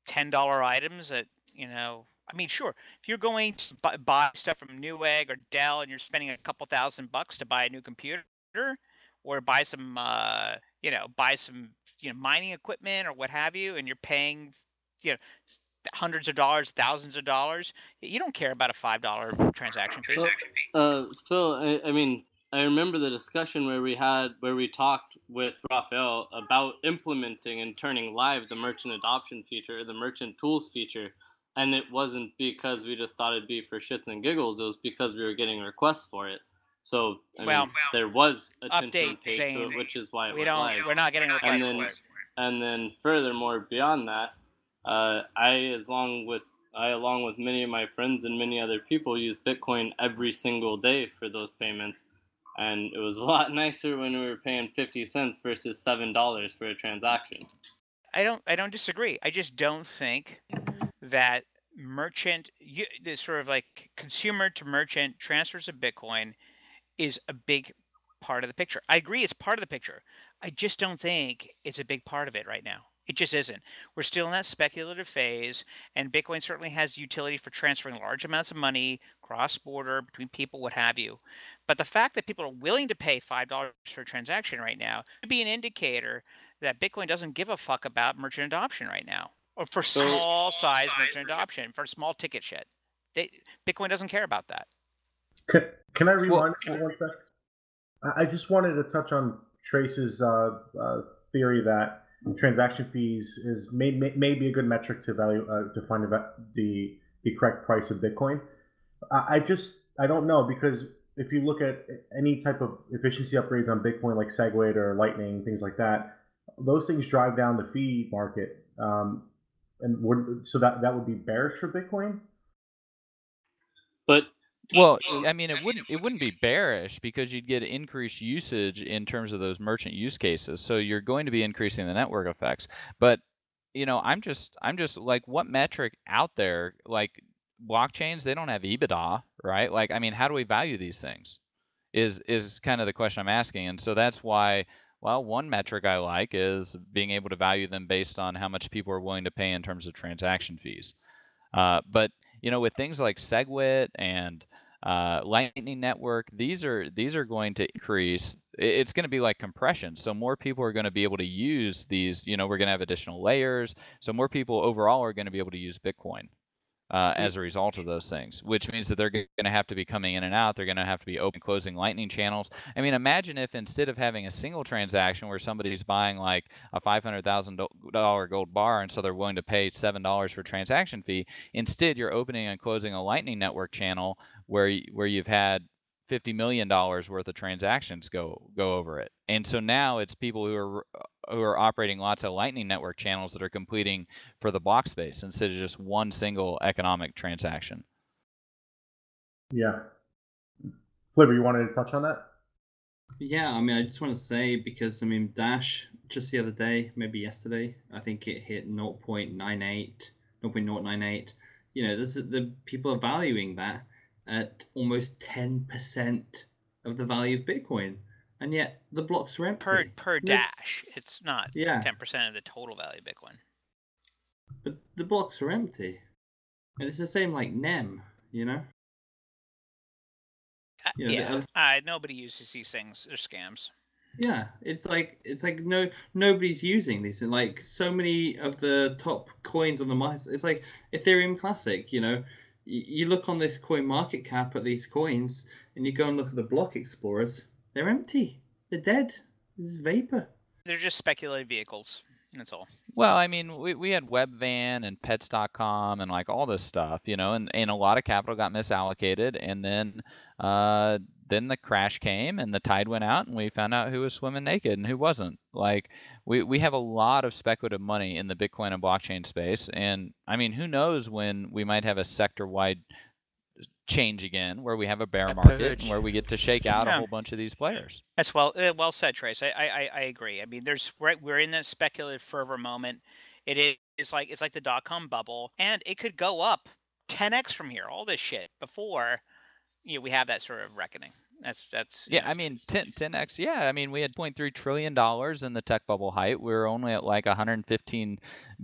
$10 items at Sure, if you're going to buy stuff from Newegg or Dell and you're spending a couple $1,000 to buy a new computer, or buy some mining equipment or what have you, and you're paying hundreds of dollars, thousands of dollars, you don't care about a $5 transaction fee. Phil, I remember the discussion where we talked with Raphael about implementing and turning live the merchant adoption feature, the merchant tools feature. And it wasn't because we just thought it'd be for shits and giggles. It was because we were getting requests for it. So I mean, there was attention paid to it, which is why it went live. We're not getting requests for it. And then furthermore, beyond that, along with many of my friends and many other people, use Bitcoin every single day for those payments. And it was a lot nicer when we were paying 50 cents versus $7 for a transaction. I don't disagree. I just don't think that the sort of like consumer to merchant transfers of Bitcoin is a big part of the picture. I agree it's part of the picture. I just don't think it's a big part of it right now. It just isn't. We're still in that speculative phase, and Bitcoin certainly has utility for transferring large amounts of money cross-border between people, what have you. But the fact that people are willing to pay $5 for a transaction right now could be an indicator that Bitcoin doesn't give a fuck about merchant adoption right now, or for small size merchant adoption, for small ticket shit. Bitcoin doesn't care about that. Can I rewind for 1 sec? I just wanted to touch on Trace's theory that transaction fees may be a good metric to find the correct price of Bitcoin. I don't know, because if you look at any type of efficiency upgrades on Bitcoin, like segwit or Lightning, things like that, those things drive down the fee market, so that would be bearish for Bitcoin. But well, I mean, it wouldn't be bearish, because you'd get increased usage in terms of those merchant use cases. So you're going to be increasing the network effects. But I'm just like, what metric out there, like blockchains, they don't have EBITDA, right? Like, I mean, how do we value these things? Is kind of the question I'm asking. And so that's why, well, one metric I like is being able to value them based on how much people are willing to pay in terms of transaction fees. But with things like SegWit and Lightning Network, these are going to increase. It's going to be like compression. So more people are going to be able to use these. We're going to have additional layers. So more people overall are going to be able to use Bitcoin as a result of those things, which means that they're going to have to be coming in and out. They're going to have to be open, closing Lightning channels. I mean, imagine if instead of having a single transaction where somebody's buying like a $500,000 gold bar, and so they're willing to pay $7 for transaction fee, instead you're opening and closing a Lightning Network channel where you've had $50 million worth of transactions go over it. And so now it's people who are operating lots of Lightning Network channels that are completing for the block space instead of just one single economic transaction. Yeah. Flipper, you wanted to touch on that? Yeah, I mean, I just want to say, because I mean, Dash just the other day, maybe yesterday, I think it hit 0.98. The people are valuing that at almost 10% of the value of Bitcoin, and yet the blocks are empty. Per Dash, it's not 10% of the total value of Bitcoin. But the blocks are empty, and it's the same like NEM, Nobody uses these things. They're scams. Yeah, it's like nobody's using these, and like so many of the top coins on the market. It's like Ethereum Classic. You look on this coin market cap at these coins, and you go and look at the block explorers. They're empty. They're dead. It's vapor. They're just speculative vehicles. That's all. Well, I mean, we had Webvan and Pets.com and like all this stuff, and a lot of capital got misallocated, and then the crash came and the tide went out, and we found out who was swimming naked and who wasn't. Like we have a lot of speculative money in the Bitcoin and blockchain space, and I mean, who knows when we might have a sector-wide change again, where we have a bear market and where we get to shake out a whole bunch of these players. That's well said, Trace. I agree. I mean, we're in that speculative fervor moment. It's like the .com bubble, and it could go up 10x from here. All this shit before we have that sort of reckoning. That's I mean 10x. Yeah, I mean, we had $0.3 trillion in the tech bubble height. We were only at like 115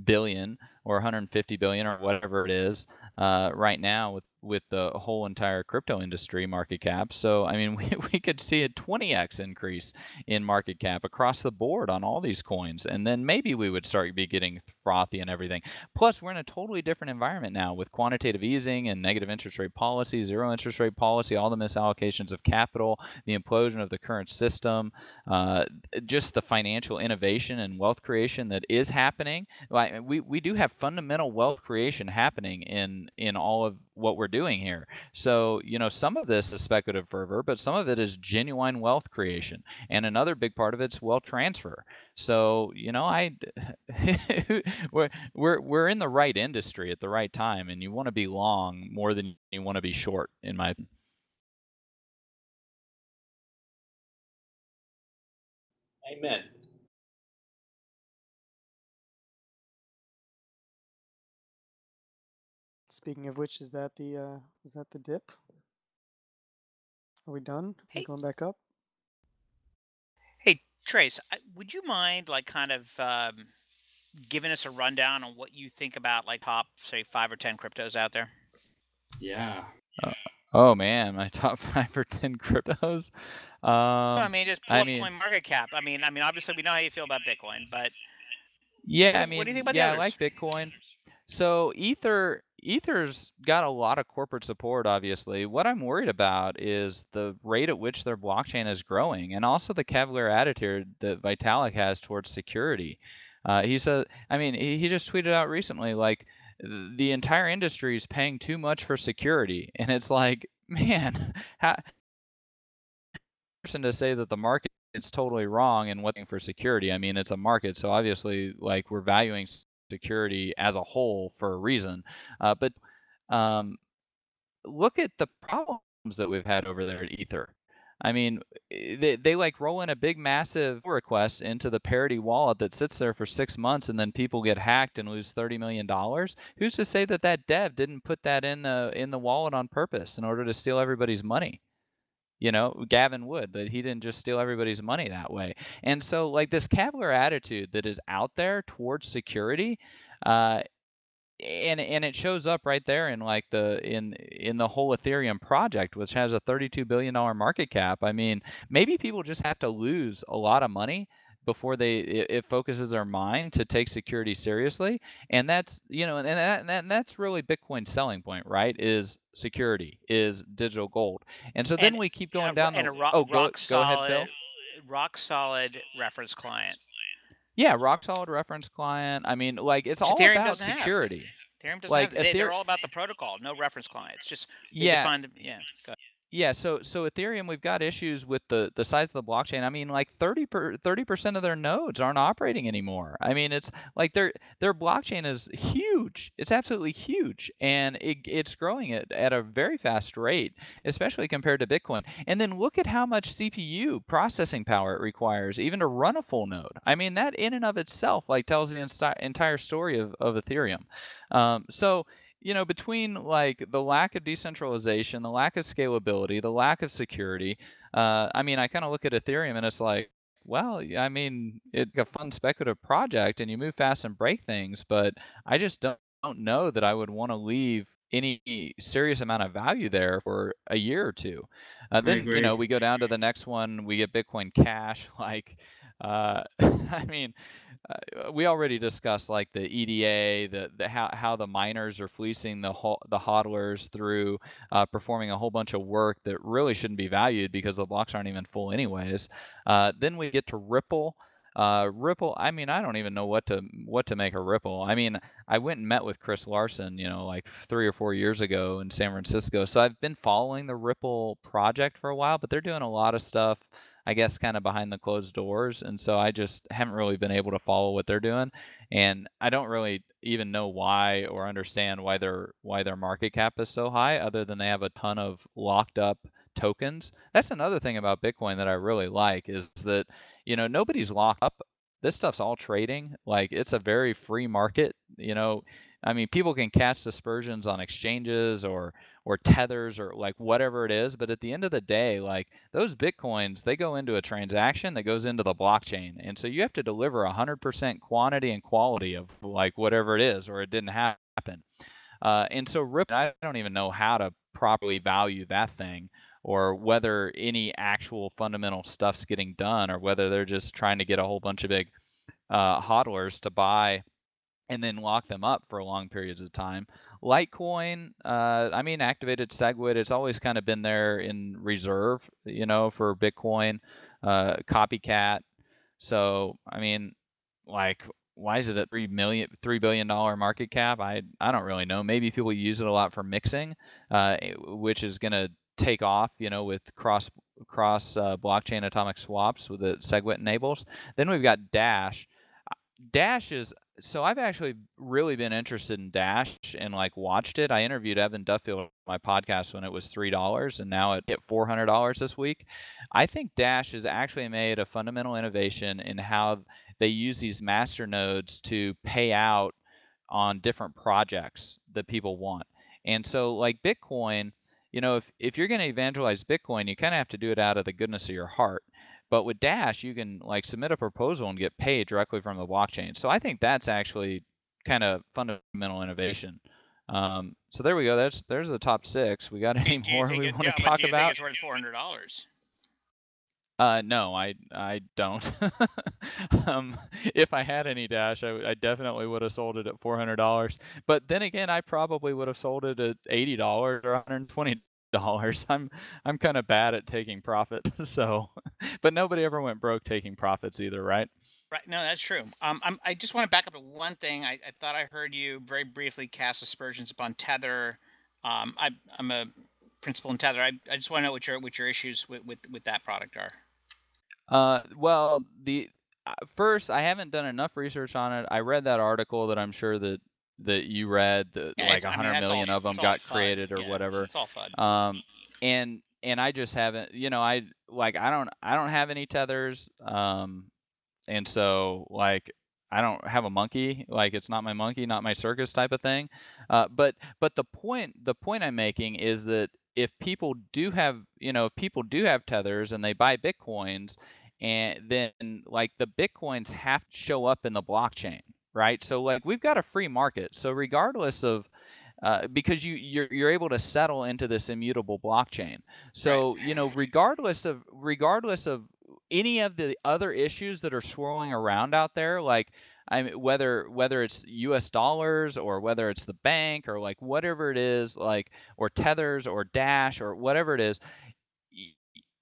billion or 150 billion or whatever it is right now the whole entire crypto industry market cap. So I mean, we could see a 20x increase in market cap across the board on all these coins, and then maybe we would start be getting frothy and everything. Plus, we're in a totally different environment now with quantitative easing and negative interest rate policy, zero interest rate policy, all the misallocations of capital, the implosion of the current system, just the financial innovation and wealth creation that is happening. Like we do have fundamental wealth creation happening in all of what we're doing here. So, you know, some of this is speculative fervor, but some of it is genuine wealth creation. And another big part of it's wealth transfer. So, you know, we're in the right industry at the right time, and you want to be long more than you want to be short, in my opinion. Amen. Speaking of which, is that the dip? Are we done? Are we going back up? Hey, Trace, would you mind like kind of giving us a rundown on what you think about like top, say, 5 or 10 cryptos out there? Yeah. Oh man, my top 5 or 10 cryptos. I mean, just pull I up mean, CoinMarketCap. I mean, obviously we know how you feel about Bitcoin, but yeah, I what do you mean, think about the yeah, I others? like Bitcoin. So Ether's got a lot of corporate support, obviously. What I'm worried about is the rate at which their blockchain is growing, and also the cavalier attitude that Vitalik has towards security. He said, I mean, he just tweeted out recently, like, the entire industry is paying too much for security, and it's like, man, how person to say that the market is totally wrong and what's for security. I mean, it's a market, so obviously, like, we're valuing security as a whole for a reason. But um, look at the problems that we've had over there at Ether. I mean, they like roll in a big massive request into the Parity wallet that sits there for 6 months, and then people get hacked and lose $30 million. Who's to say that that dev didn't put that in the wallet on purpose in order to steal everybody's money? You know, Gavin Wood, but he didn't just steal everybody's money that way. And so, like, this cavalier attitude that is out there towards security, uh, and it shows up right there in like in the whole Ethereum project, which has a $32 billion market cap. I mean, maybe people just have to lose a lot of money before it focuses their mind to take security seriously. And that's, you know, and that's really Bitcoin's selling point, right? Is security, is digital gold. And so then we keep going down the go ahead, Bill. Rock solid reference client. Yeah, rock solid reference client. I mean, like, it's Which all Ethereum about doesn't security. Have. Ethereum doesn't Like have. They're all about the protocol, no reference client. It's just they define the Go ahead. Yeah, so Ethereum, we've got issues with the size of the blockchain. I mean, like 30% of their nodes aren't operating anymore. I mean, it's like their blockchain is huge. It's absolutely huge, and it's growing at a very fast rate, especially compared to Bitcoin. And then look at how much CPU processing power it requires even to run a full node. I mean, that in and of itself like tells the entire story of Ethereum. So you know, between like the lack of decentralization, the lack of scalability, the lack of security, I mean, I kind of look at Ethereum and it's like, well, I mean, it's a fun speculative project and you move fast and break things, but I just don't know that I would want to leave any serious amount of value there for a year or two. Then, you know, we go down to the next one, we get Bitcoin Cash. Like, I mean, we already discussed like the EDA, the how the miners are fleecing the hodlers through performing a whole bunch of work that really shouldn't be valued because the blocks aren't even full anyways. Then we get to Ripple. Ripple, I mean, I don't even know what to make of Ripple. I mean, I went and met with Chris Larson, you know, like 3 or 4 years ago in San Francisco. So I've been following the Ripple project for a while, but they're doing a lot of stuff, I guess, kind of behind the closed doors. And so I just haven't really been able to follow what they're doing. And I don't really even know why or understand why their market cap is so high, other than they have a ton of locked up tokens. That's another thing about Bitcoin that I really like, is that, you know, nobody's locked up. This stuff's all trading. Like, it's a very free market, you know. I mean, people can catch dispersions on exchanges or tethers or like whatever it is, but at the end of the day, like, those Bitcoins, they go into a transaction that goes into the blockchain. And so you have to deliver 100% quantity and quality of like whatever it is, or it didn't happen. And so Ripple, I don't even know how to properly value that thing, or whether any actual fundamental stuff's getting done, or whether they're just trying to get a whole bunch of big hodlers to buy and then lock them up for long periods of time. Litecoin, I mean, activated segwit, it's always kind of been there in reserve, for Bitcoin, copycat. So, I mean, like, why is it at $3 billion market cap? I don't really know. Maybe people use it a lot for mixing, which is going to take off, with cross blockchain atomic swaps with the SegWit enables. Then we've got Dash. Dash is so I've actually really been interested in Dash and like watched it. I interviewed Evan Duffield on my podcast when it was $3 and now it hit $400 this week. I think Dash has actually made a fundamental innovation in how they use these master nodes to pay out on different projects that people want. And so like Bitcoin, if you're going to evangelize Bitcoin, you kind of have to do it out of the goodness of your heart. But with Dash, you can like submit a proposal and get paid directly from the blockchain. So I think that's actually kind of fundamental innovation. So there we go. There's the top 6. We got any more we want to talk about? Do you think it's worth $400? No, I don't. If I had any Dash, I definitely would have sold it at $400. But then again, I probably would have sold it at $80 or $120. I'm kind of bad at taking profits, so. But nobody ever went broke taking profits either, right? Right. No, that's true. I just want to back up to one thing. I thought I heard you very briefly cast aspersions upon Tether. I'm a principal in Tether. I just want to know what your issues with that product are. Well, first, I haven't done enough research on it. I read that article that I'm sure that you read, that like 100 million of them got created or whatever. It's all FUD. And I just haven't, I don't have any tethers. And so like I don't have a monkey, like it's not my monkey, not my circus type of thing. But the point I'm making is that if people do have tethers and they buy Bitcoins, and then like the Bitcoins have to show up in the blockchain, right? So like we've got a free market. So regardless of because you're able to settle into this immutable blockchain. So regardless of any of the other issues that are swirling around out there, like whether it's U.S. dollars or whether it's the bank or like whatever it is, like or tethers or Dash or whatever it is,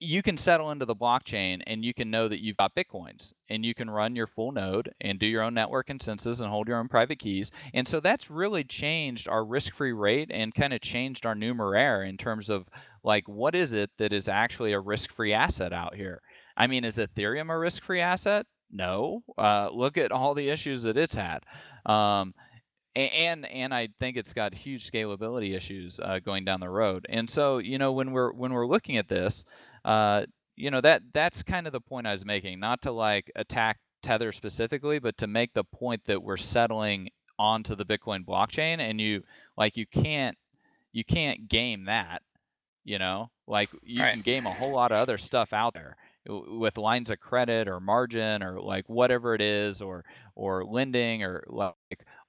you can settle into the blockchain and you can know that you've got Bitcoins and you can run your full node and do your own network consensus and hold your own private keys. And so that's really changed our risk-free rate and kind of changed our numeraire in terms of like, what is it that is actually a risk-free asset out here? I mean, is Ethereum a risk-free asset? No. Look at all the issues that it's had. And I think it's got huge scalability issues going down the road. And so, when we're looking at this, that's kind of the point I was making, not to like attack Tether specifically, but to make the point that we're settling onto the Bitcoin blockchain, and you can't game that, like you can game a whole lot of other stuff out there with lines of credit or margin or like whatever it is, or lending, or like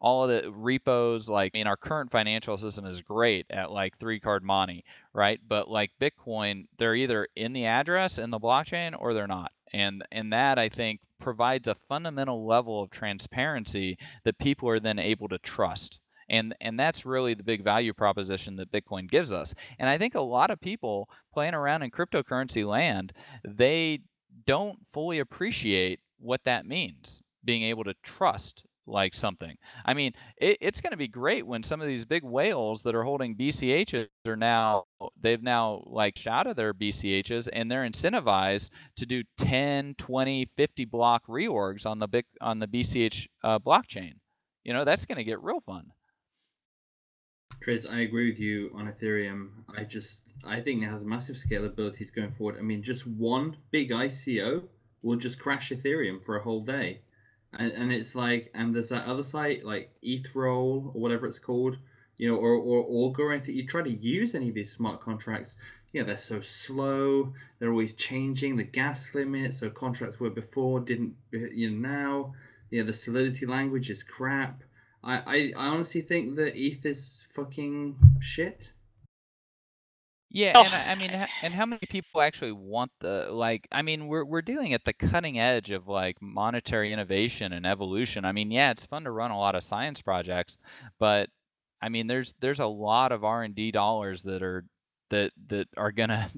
all of the repos. Like, I mean, our current financial system is great at like 3-card money, right? But like Bitcoin, they're either in the address in the blockchain or they're not. And that, I think, provides a fundamental level of transparency that people are then able to trust. And that's really the big value proposition that Bitcoin gives us. And I think a lot of people playing around in cryptocurrency land, they don't fully appreciate what that means, being able to trust like something. I mean, it's going to be great when some of these big whales that are holding BCHs they've now like shot of their BCHs, and they're incentivized to do 10, 20, 50 block reorgs on the BCH blockchain. That's going to get real fun. Trez, I agree with you on Ethereum. I think it has massive scalabilities going forward. I mean, just one big ICO will just crash Ethereum for a whole day. And it's like, and there's that other site like Ethereum or whatever it's called, or Augur, or anything. You try to use any of these smart contracts, they're so slow. They're always changing the gas limit. So contracts were before didn't, now, the Solidity language is crap. I honestly think that ETH is fucking shit. Yeah, Oh, and I mean, and how many people actually want I mean, we're dealing at the cutting edge of like monetary innovation and evolution. I mean, yeah, it's fun to run a lot of science projects, but I mean, there's a lot of R&D dollars that are gonna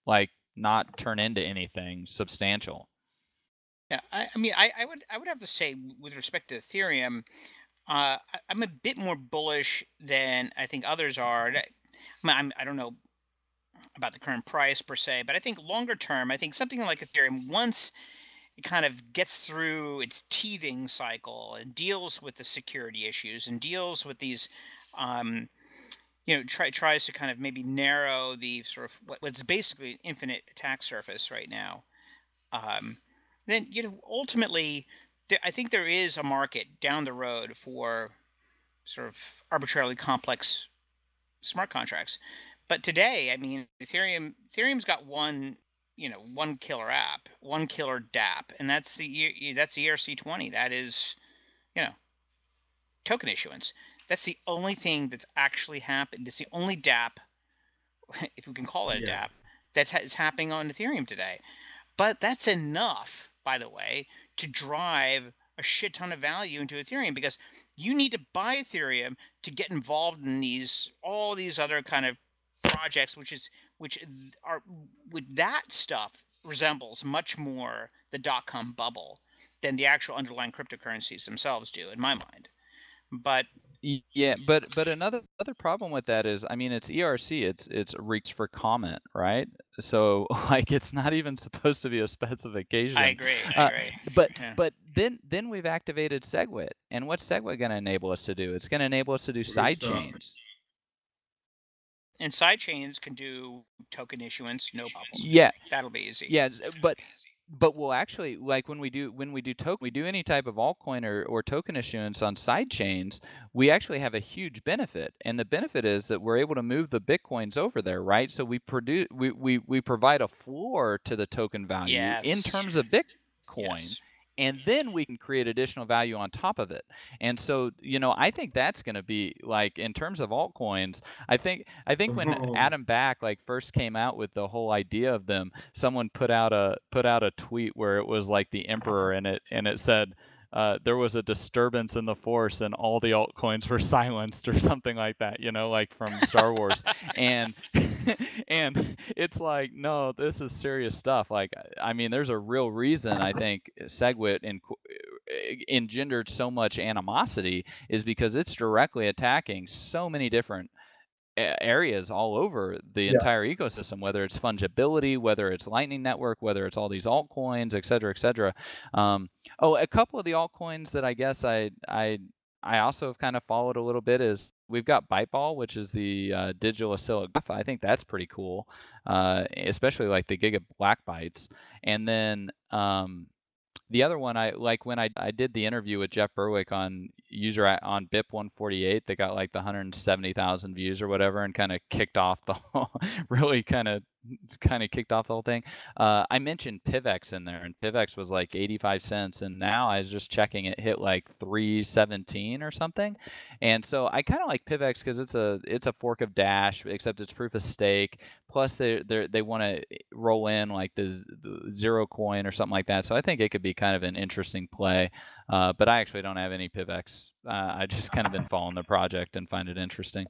like not turn into anything substantial. yeah. I mean, I would have to say with respect to Ethereum, I'm a bit more bullish than I think others are. I don't know about the current price per se, but I think longer term, I think something like Ethereum, once it kind of gets through its teething cycle and deals with the security issues and deals with these, um, tries to kind of maybe narrow the sort of what's basically an infinite attack surface right now. Um, then ultimately, I think there is a market down the road for sort of arbitrarily complex smart contracts. But today, I mean, Ethereum's got one killer app, one killer DApp, and that's that's the ERC20. That is, you know, token issuance. That's the only thing that's actually happened. It's the only DApp, if we can call it a DApp, is happening on Ethereum today. But that's enough, by the way, to drive a shit ton of value into Ethereum, because you need to buy Ethereum to get involved in all these other kind of projects, which are with that stuff resembles much more the .com bubble than the actual underlying cryptocurrencies themselves do, in my mind. But yeah, but another problem with that is, I mean, it's ERC, it's reached for comment, right? So like it's not even supposed to be a specification. I agree. But Yeah. but then we've activated SegWit, and what's SegWit going to enable us to do? It's going to enable us to do side chains. And side chains can do token issuance, no problem. Yeah, that'll be easy. Yeah, but we'll actually, like when we do any type of altcoin or token issuance on side chains, we actually have a huge benefit, and the benefit is that we're able to move the bitcoins over there, right? So we provide a floor to the token value in terms of Bitcoin. And then we can create additional value on top of it. And so, I think that's going to be like, in terms of altcoins, I think when Adam Back like first came out with the whole idea of them, someone put out a tweet where it was like the emperor in it, and it said, there was a disturbance in the force and all the altcoins were silenced, or something like that, like from Star Wars. and and it's like, no, this is serious stuff. Like, I mean, there's a real reason I think SegWit engendered so much animosity, is because it's directly attacking so many different areas all over the entire ecosystem, whether it's fungibility, whether it's Lightning Network, whether it's all these altcoins, et cetera, et cetera. A couple of the altcoins that I guess I also have kind of followed a little bit is, we've got Byteball, which is the digital oscillograph. I think that's pretty cool, especially like the Giga Black Bytes. And then the other one, I like when I did the interview with Jeff Berwick on BIP 148, they got like the 170,000 views or whatever, and kind of kicked off the whole, really kind of kicked off the whole thing. I mentioned PivX in there, and PivX was like 85 cents, and now I was just checking, it hit like 317 or something. And so I kind of like PivX because it's a fork of Dash, except it's proof of stake. Plus they want to roll in like the zero coin or something like that. So I think it could be kind of an interesting play. But I actually don't have any PivX. I just kind of been following the project and find it interesting.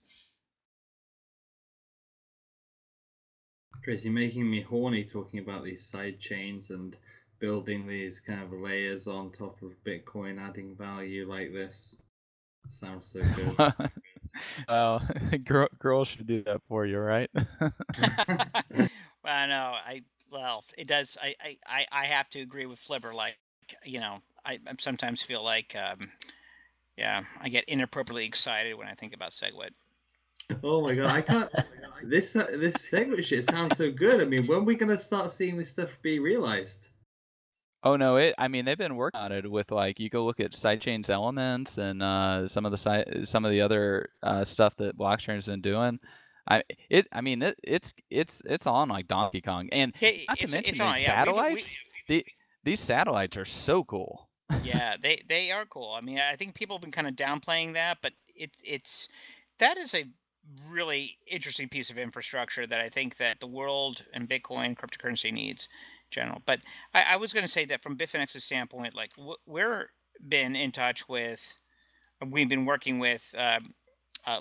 Tracy, making me horny talking about these side chains and building these kind of layers on top of Bitcoin, adding value like this. Sounds so good. Well, girls should do that for you, right? Well, no, it does. I have to agree with Flipper. Like, I sometimes feel like, I get inappropriately excited when I think about SegWit. Oh my god, I can't. This SegWit shit sounds so good. I mean, when are we gonna start seeing this stuff be realized? Oh no, I mean, they've been working on it with, like, you go look at sidechains elements and some of the other stuff that Blockstream's been doing. It's on like Donkey Kong, and not to mention these satellites. These satellites are so cool. Yeah, they are cool. I mean, I think people have been kind of downplaying that, but that is a really interesting piece of infrastructure that I think that the world and Bitcoin cryptocurrency needs in general. But I was going to say that from Bitfinex's standpoint, like we're been in touch with, we've been working with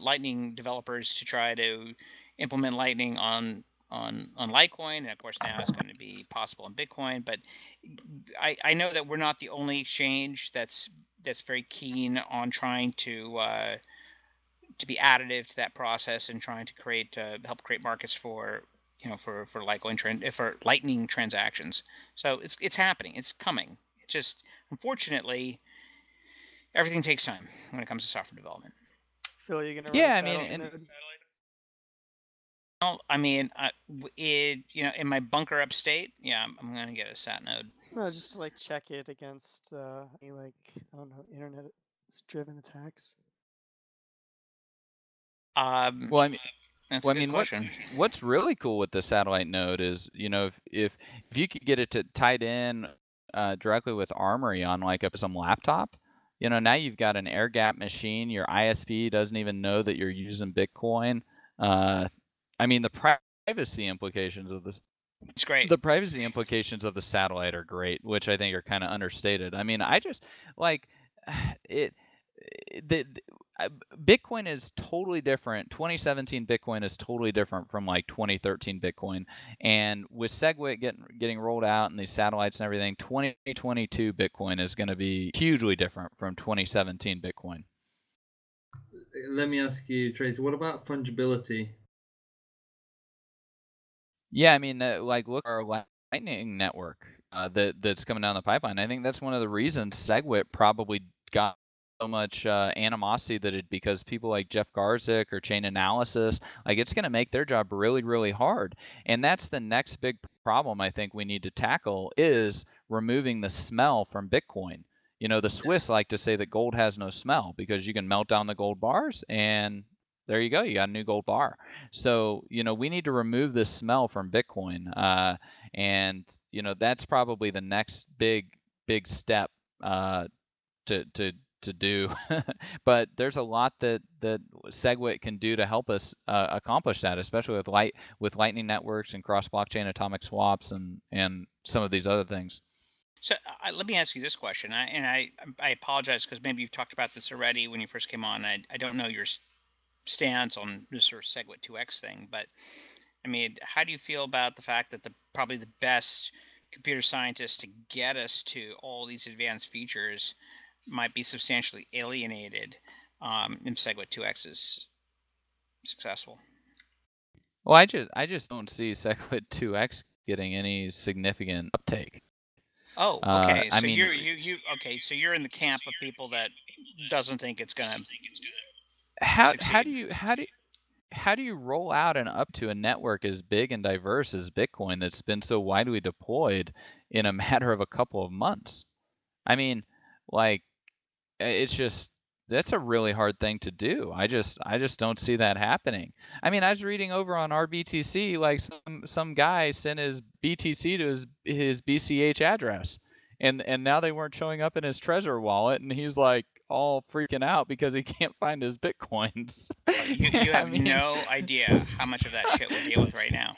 Lightning developers to try to implement Lightning on Litecoin, and of course now it's going to be possible on Bitcoin. But I know that we're not the only exchange that's very keen on trying to be additive to that process and trying to create help create markets for for Litecoin for Lightning transactions. So it's happening, it's coming. It just, unfortunately, everything takes time when it comes to software development. Phil, you gonna run Yeah, a I mean, satellite and node? Well, I mean, in my bunker upstate, yeah, I'm gonna get a sat node. No, just to like check it against any like, I don't know, internet driven attacks. well, I mean, That's well, a I good mean, question. what's really cool with the satellite node is, if you could get it to tied in directly with Armory on like some laptop, now you've got an air gap machine. Your ISP doesn't even know that you're using Bitcoin. I mean, the privacy implications of this. It's great. The privacy implications of the satellite are great, which I think are kind of understated. I mean, I just like it. The Bitcoin is totally different. 2017 Bitcoin is totally different from like 2013 Bitcoin. And with segwit getting rolled out and these satellites and everything, 2022 Bitcoin is going to be hugely different from 2017 Bitcoin. Let me ask you, Tracy, what about fungibility? Yeah, I mean, like look at our Lightning network that's coming down the pipeline. I think that's one of the reasons SegWit probably got so much animosity because people like Jeff Garzik or Chain Analysis, like it's going to make their job really, really hard. And that's the next big problem I think we need to tackle is removing the smell from Bitcoin. The Swiss like to say that gold has no smell because you can melt down the gold bars and there you go, you got a new gold bar. So, we need to remove this smell from Bitcoin. And, that's probably the next big step to do. But there's a lot that SegWit can do to help us accomplish that, especially with Lightning networks and cross-blockchain atomic swaps and some of these other things. So let me ask you this question, I apologize because maybe you've talked about this already when you first came on. I don't know your stance on this sort of SegWit 2x thing, but I mean, how do you feel about the fact that probably the best computer scientists to get us to all these advanced features might be substantially alienated if SegWit 2x is successful? Well, I just don't see SegWit 2x getting any significant uptake. Oh, okay. I So mean, okay. So you're in the camp of people that doesn't think it's gonna how succeed. do you roll out and up to a network as big and diverse as Bitcoin that's been so widely deployed in a matter of a couple of months? I mean, like it's just that's a really hard thing to do. I just don't see that happening. I mean, I was reading over on our BTC, like some guy sent his BTC to his BCH address, and now they weren't showing up in his Trezor wallet, and he's like all freaking out because he can't find his Bitcoins. You I have mean, no idea how much of that shit we deal with right now.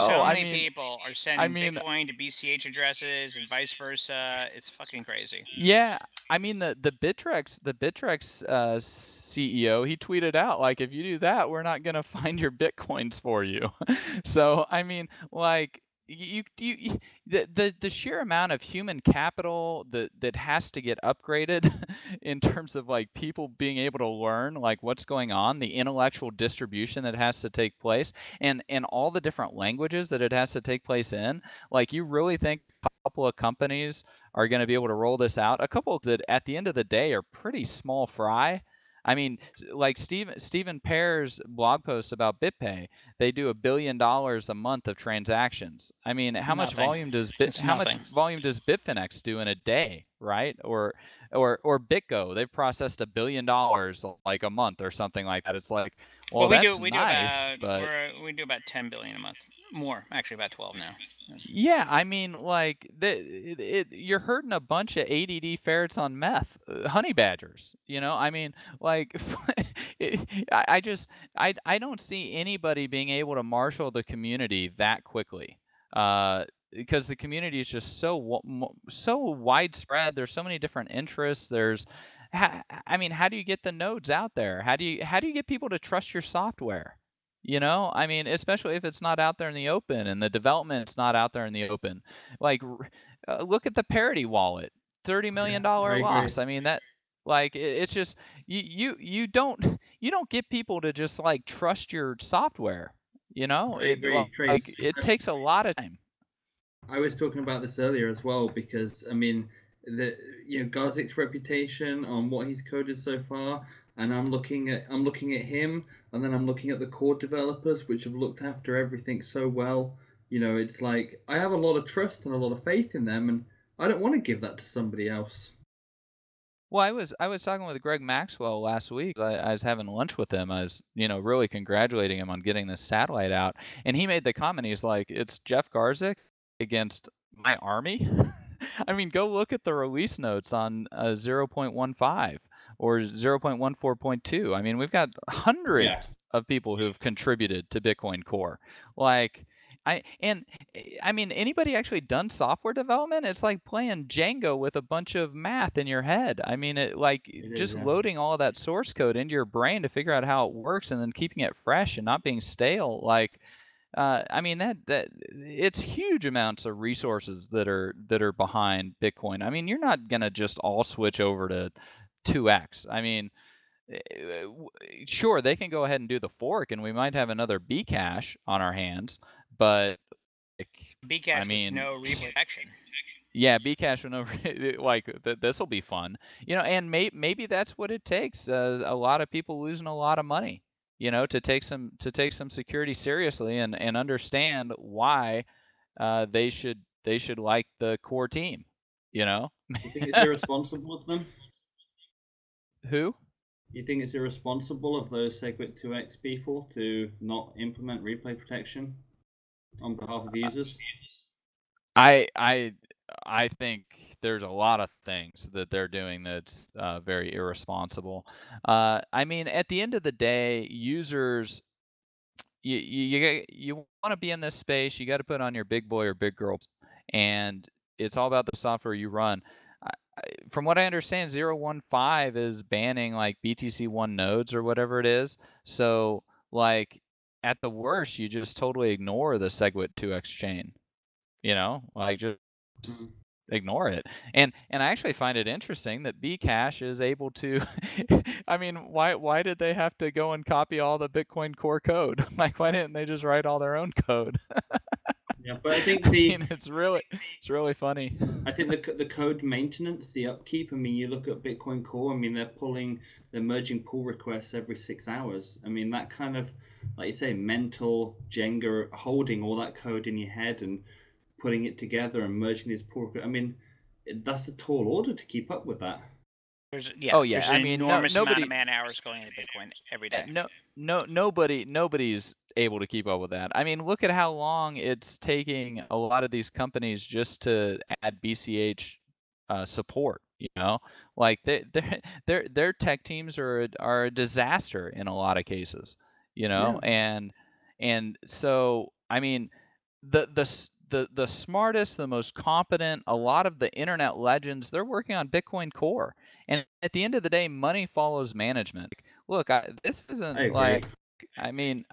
oh, So many people are I sending mean, Bitcoin to BCH addresses and vice versa. It's fucking crazy. yeah, I mean the Bittrex CEO, he tweeted out like if you do that, we're not gonna find your bitcoins for you. So I mean, like the sheer amount of human capital that has to get upgraded in terms of like people being able to learn like what's going on, the intellectual distribution that has to take place, and all the different languages that it has to take place in. Like you really think a couple of companies are going to be able to roll this out? A couple that at the end of the day are pretty small fry. I mean, like Stephen Pear's blog post about BitPay, they do $1 billion a month of transactions. I mean, how much Nothing. volume does It's how much nothing. volume does Bitfinex do in a day? right? Or BitGo, they've processed $1 billion like a month or something like that. It's like, well, that's nice, but we do about 10 billion a month. More, actually, about 12 now. yeah, I mean, like you're hurting a bunch of ADD ferrets on meth, honey badgers. I mean, like, I don't see anybody being able to marshal the community that quickly, because the community is just so widespread. There's so many different interests. I mean, how do you get the nodes out there? How do you get people to trust your software? I mean, especially if it's not out there in the open and the development's not out there in the open. Like, look at the Parity wallet, $30 million I agree. loss. I mean, it's just you don't get people to just like trust your software. I agree, Trace. It takes a lot of time. I was talking about this earlier as well because I mean, Garzik's reputation on what he's coded so far, and I'm looking at him, and then I'm looking at the core developers which have looked after everything so well. It's like I have a lot of trust and a lot of faith in them, and I don't want to give that to somebody else. Well, I was talking with Greg Maxwell last week. I was having lunch with him. I was, really congratulating him on getting this satellite out, and he made the comment. He's like, "It's Jeff Garzik against my army." I mean, go look at the release notes on 0.15 or 0.14.2. I mean, we've got hundreds of people who've contributed to Bitcoin Core. Like, I mean, anybody actually done software development? It's like playing Django with a bunch of math in your head. I mean, just loading all of that source code into your brain to figure out how it works and then keeping it fresh and not being stale. Like, I mean, that it's huge amounts of resources that are behind Bitcoin. I mean, you're not gonna just all switch over to 2x. I mean, sure, they can go ahead and do the fork, and we might have another bcash on our hands, but bcash I mean, with no replay protection. Yeah, bcash with no like this will be fun, and maybe that's what it takes. A lot of people losing a lot of money, to take some security seriously and understand why they should like the core team. You think it's irresponsible of them? Who? You think it's irresponsible of those segwit 2x people to not implement replay protection on behalf of users? I think there's a lot of things that they're doing that's very irresponsible. I mean, at the end of the day, users, you want to be in this space, you got to put on your big boy or big girl, and it's all about the software you run. From what I understand, 0.15 is banning like BTC1 nodes or whatever it is. So, like, at the worst, you just totally ignore the segwit 2x chain. Like just ignore it. And I actually find it interesting that bcash is able to I mean, why did they have to go and copy all the Bitcoin Core code? Like, why didn't they just write all their own code? Yeah, but I think it's really funny. I think the code maintenance, the upkeep. I mean, you look at Bitcoin Core. I mean, they're merging pull requests every 6 hours. I mean, that kind of, like you say, mental Jenga, holding all that code in your head and putting it together and merging these pull requests. I mean, that's a tall order to keep up with that. There's I mean, enormous amount of man hours going into Bitcoin every day. Nobody's able to keep up with that. I mean, look at how long it's taking a lot of these companies just to add BCH support. Like their tech teams are a disaster in a lot of cases. And so I mean, the smartest, the most competent, a lot of the internet legends, they're working on Bitcoin Core. And at the end of the day, money follows management. Look, this isn't like, I mean,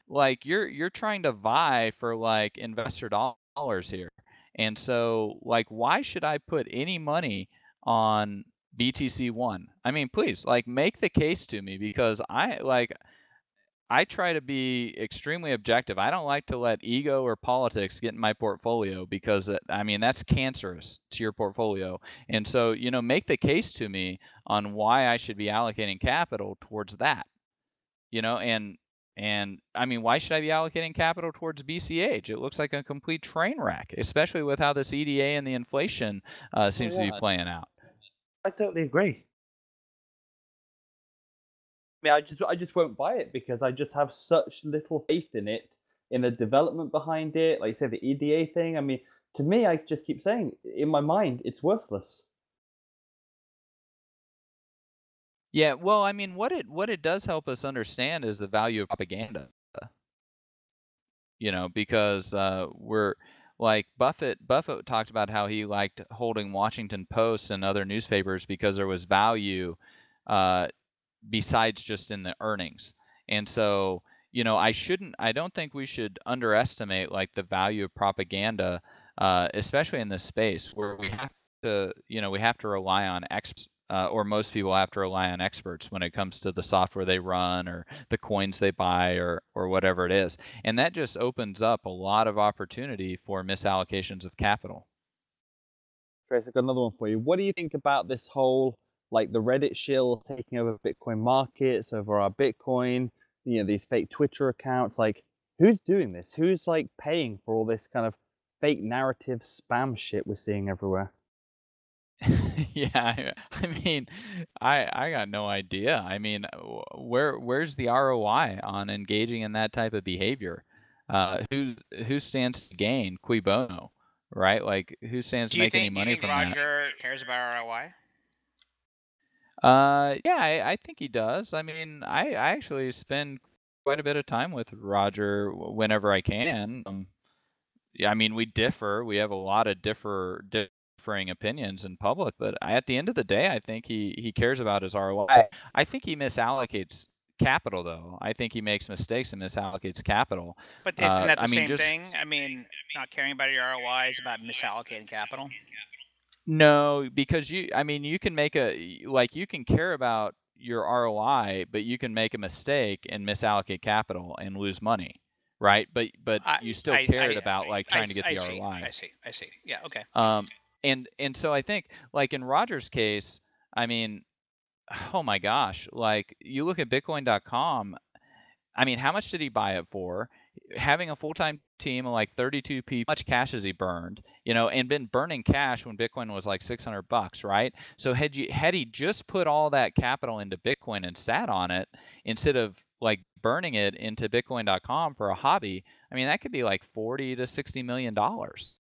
like you're trying to vie for like investor dollars here. And so, like, why should I put any money on BTC1? I mean, please, like, make the case to me, because I try to be extremely objective. I don't like to let ego or politics get in my portfolio, because I mean, that's cancerous to your portfolio. And so, make the case to me on why I should be allocating capital towards that. And And I mean, why should I be allocating capital towards BCH? It looks like a complete train wreck, especially with how this EDA and the inflation seems to be playing out. I totally agree. I mean, I just won't buy it because I just have such little faith in it, in the development behind it. Like you say, the EDA thing. I mean, to me, I just keep saying in my mind, it's worthless. Yeah, well, I mean, what it does help us understand is the value of propaganda. You know, because we're like Buffett talked about how he liked holding Washington Post and other newspapers because there was value uh, besides just in the earnings. And so, you know, I don't think we should underestimate like the value of propaganda, especially in this space where we have to, you know, we have to rely on experts, or most people have to rely on experts when it comes to the software they run or the coins they buy or whatever it is. And that just opens up a lot of opportunity for misallocations of capital. Trace, I've got another one for you. What do you think about this whole, like the Reddit shill taking over Bitcoin markets, over our Bitcoin, you know, these fake Twitter accounts? Like, who's doing this? Who's like paying for all this kind of fake narrative spam shit we're seeing everywhere? Yeah, I mean, I got no idea. I mean, where's the ROI on engaging in that type of behavior? Who stands to gain? Cui bono, right? Like, who stands to Do you make any think money from that? Roger cares about ROI? Yeah, I think he does. I mean, I actually spend quite a bit of time with Roger whenever I can. Yeah, I mean, we differ. We have a lot of differing opinions in public, but at the end of the day, I think he cares about his ROI. I think he misallocates capital, though. I think he makes mistakes and misallocates capital. But isn't that I the mean, same just thing? I mean, not caring about your ROI is about misallocating capital. no, because I mean, you can make like you can care about your ROI, but you can make a mistake and misallocate capital and lose money, right? But you still cared about like trying to get the ROI. I see. Yeah, okay. And so I think like in Roger's case, I mean, oh my gosh, like you look at Bitcoin.com. I mean, how much did he buy it for? Having a full-time team of like 32 people, how much cash has he burned? You know, and been burning cash when Bitcoin was like $600, right? So had he just put all that capital into Bitcoin and sat on it instead of like burning it into Bitcoin.com for a hobby, I mean, that could be like 40 to 60 million dollars,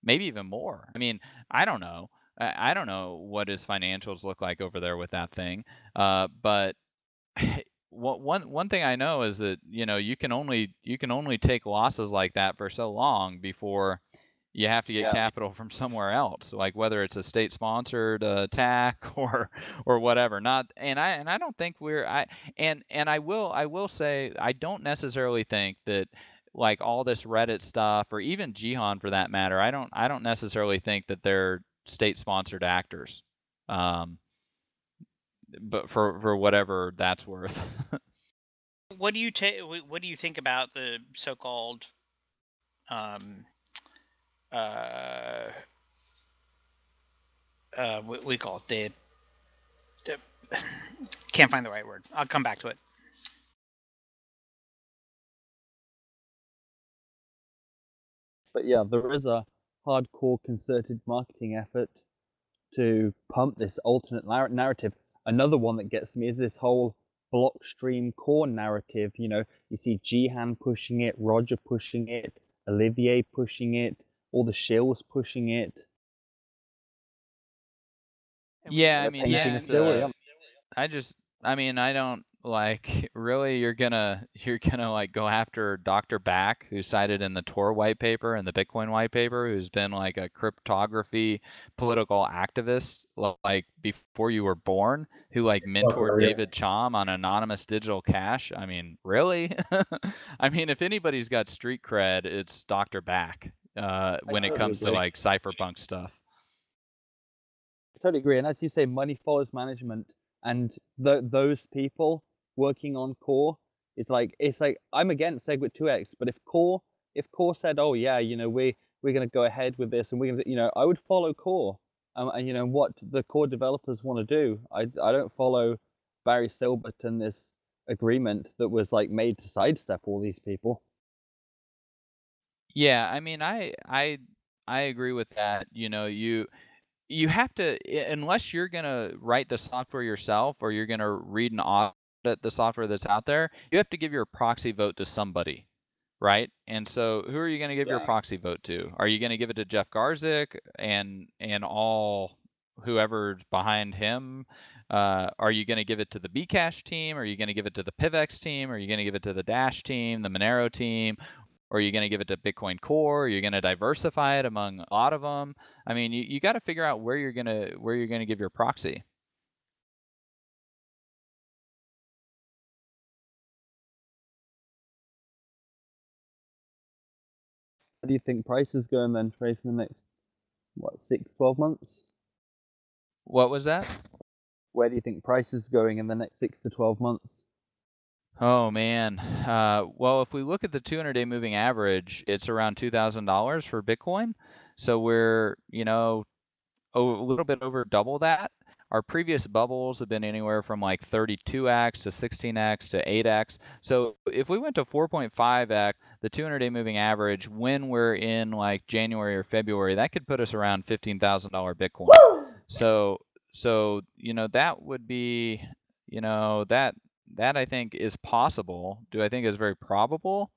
maybe even more. I mean, I don't know. I don't know what his financials look like over there with that thing, but one thing I know is that you know you can only take losses like that for so long before you have to get capital from somewhere else, like whether it's a state sponsored attack or whatever. Not and I don't think and I will say I don't necessarily think that like all this Reddit stuff or even Jihan for that matter. I don't necessarily think that they're state sponsored actors. But for whatever that's worth. What do you what do you think about the so-called um uh what we call it the can't find the right word. I'll come back to it. But yeah, there is a hardcore concerted marketing effort to pump this alternate narrative. Another one that gets me is this whole blockstream core narrative. You know, you see Jihan pushing it, Roger pushing it, Olivier pushing it, all the shills pushing it. Yeah, I mean that's I mean I don't like really you're gonna like go after Dr. Back, who's cited in the Tor white paper and the Bitcoin white paper, who's been like a cryptography political activist like before you were born, who like mentored David Chaum on anonymous digital cash. I mean, really? I mean, if anybody's got street cred, it's Dr. Back when it comes to like cypherpunk stuff. I totally agree. And as you say, money follows management, and those people working on core, it's like I'm against segwit 2x, but if core said, oh yeah, you know, we're gonna go ahead with this, and we're gonna, you know, I would follow core, and you know what the core developers want to do. I don't follow Barry Silbert and this agreement that was like made to sidestep all these people. Yeah, I mean, I agree with that. You have to, unless you're gonna write the software yourself or you're gonna read and audit the software that's out there, you have to give your proxy vote to somebody, right? And so, who are you gonna give your proxy vote to? Are you gonna give it to Jeff Garzik and all whoever's behind him? Are you gonna give it to the bcash team? Are you gonna give it to the PivX team? Are you gonna give it to the Dash team, the Monero team? Or are you going to give it to Bitcoin Core? Are you going to diversify it among a lot of them? I mean, you got to figure out where you're going to give your proxy. How do you think prices going then, Trace, in the next 6, 12 months? What was that? Where do you think prices going in the next 6 to 12 months? Oh man. Well, if we look at the 200-day moving average, it's around $2,000 for Bitcoin. So we're, a little bit over double that. Our previous bubbles have been anywhere from like 32x to 16x to 8x. So if we went to 4.5x, the 200-day moving average, when we're in like January or February, that could put us around $15,000 Bitcoin. So that would be, that I think is possible. Do I think is very probable?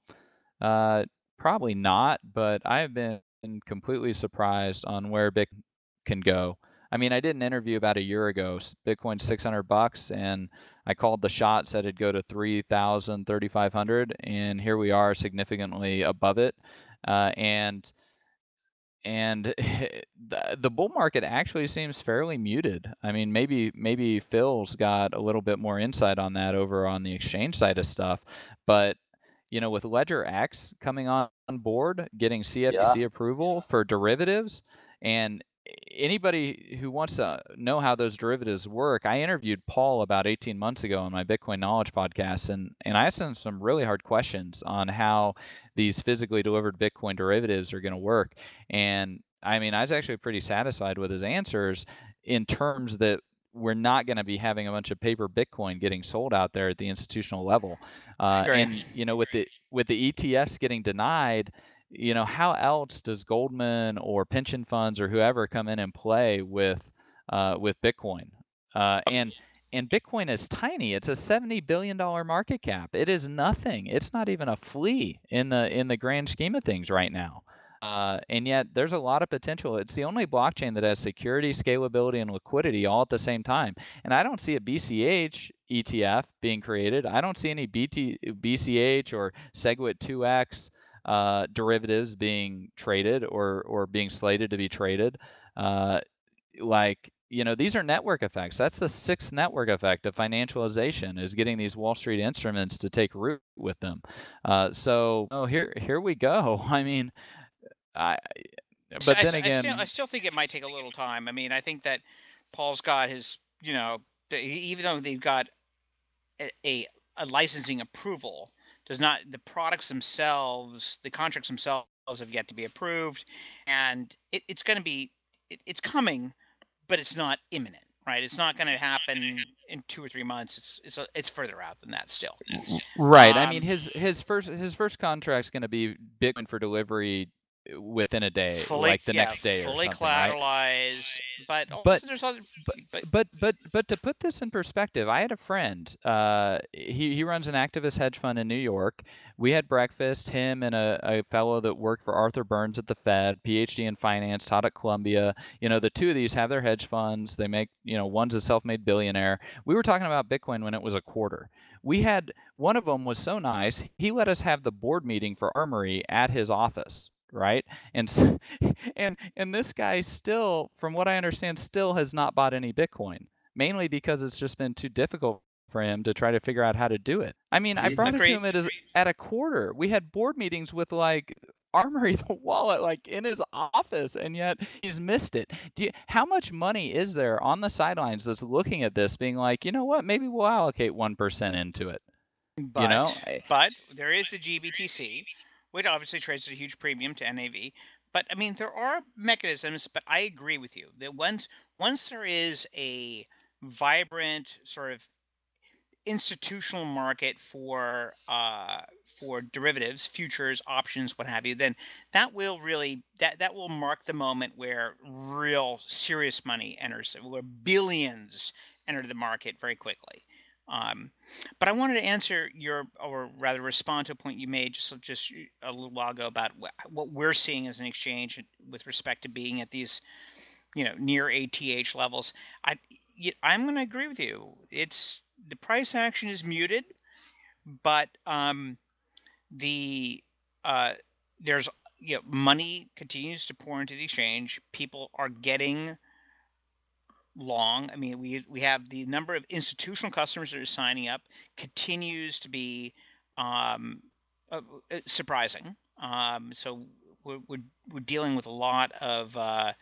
Probably not, but I have been completely surprised on where Bitcoin can go. I mean, I did an interview about a year ago. Bitcoin's $600, and I called the shot, said it'd go to 3,000, 3,500, and here we are, significantly above it. And the bull market actually seems fairly muted. I mean, maybe Phil's got a little bit more insight on that over on the exchange side of stuff, but with Ledger X coming on board, getting CFTC approval for derivatives, and anybody who wants to know how those derivatives work, I interviewed Paul about 18 months ago on my Bitcoin Knowledge podcast, and I asked him some really hard questions on how these physically delivered Bitcoin derivatives are going to work. And I mean, I was actually pretty satisfied with his answers in terms that we're not going to be having a bunch of paper Bitcoin getting sold out there at the institutional level. And with the ETFs getting denied, how else does Goldman or pension funds or whoever come in and play with Bitcoin? And Bitcoin is tiny. It's a $70 billion market cap. It is nothing. It's not even a flea in the grand scheme of things right now. And yet there's a lot of potential. It's the only blockchain that has security, scalability, and liquidity all at the same time. And I don't see a BCH ETF being created. I don't see any BCH or segwit 2x derivatives being traded or being slated to be traded. These are network effects. That's the sixth network effect of financialization, is getting these Wall Street instruments to take root with them. Here we go. I mean, I still think it might take a little time. I mean, I think that Paul's got his, even though they've got a licensing approval, the products themselves, the contracts themselves have yet to be approved, and it's going to be, it's coming, but it's not imminent, right? It's not going to happen in 2 or 3 months. It's further out than that still. Right. I mean, his first contract's going to be Bitcoin for delivery within a day, like the next day or something, collateralized, right? But there's other. But to put this in perspective, I had a friend. He runs an activist hedge fund in New York. We had breakfast. Him and a fellow that worked for Arthur Burns at the Fed, PhD in finance, taught at Columbia. The two of these have their hedge funds. They make, one's a self-made billionaire. We were talking about Bitcoin when it was a quarter. We had, one of them was so nice, he let us have the board meeting for Armory at his office. Right. And this guy still, from what I understand, still has not bought any Bitcoin, mainly because it's just been too difficult for him to try to figure out how to do it. I mean, I brought it to him at a quarter. We had board meetings with like Armory the wallet like in his office, and yet he's missed it. How much money is there on the sidelines that's looking at this being like, you know what, maybe we'll allocate 1% into it? But there is the GBTC, which obviously trades at a huge premium to NAV. But I mean, there are mechanisms. But I agree with you that once there is a vibrant sort of institutional market for derivatives, futures, options, what have you, then that will really that will mark the moment where real serious money enters, where billions enter the market very quickly. But I wanted to answer or rather respond to a point you made just a little while ago about what we're seeing as an exchange with respect to being at these, near ATH levels. I'm going to agree with you. It's the price action is muted, but the there's money continues to pour into the exchange. People are getting long. I mean, we have the number of institutional customers that are signing up continues to be surprising. So we're dealing with a lot of we're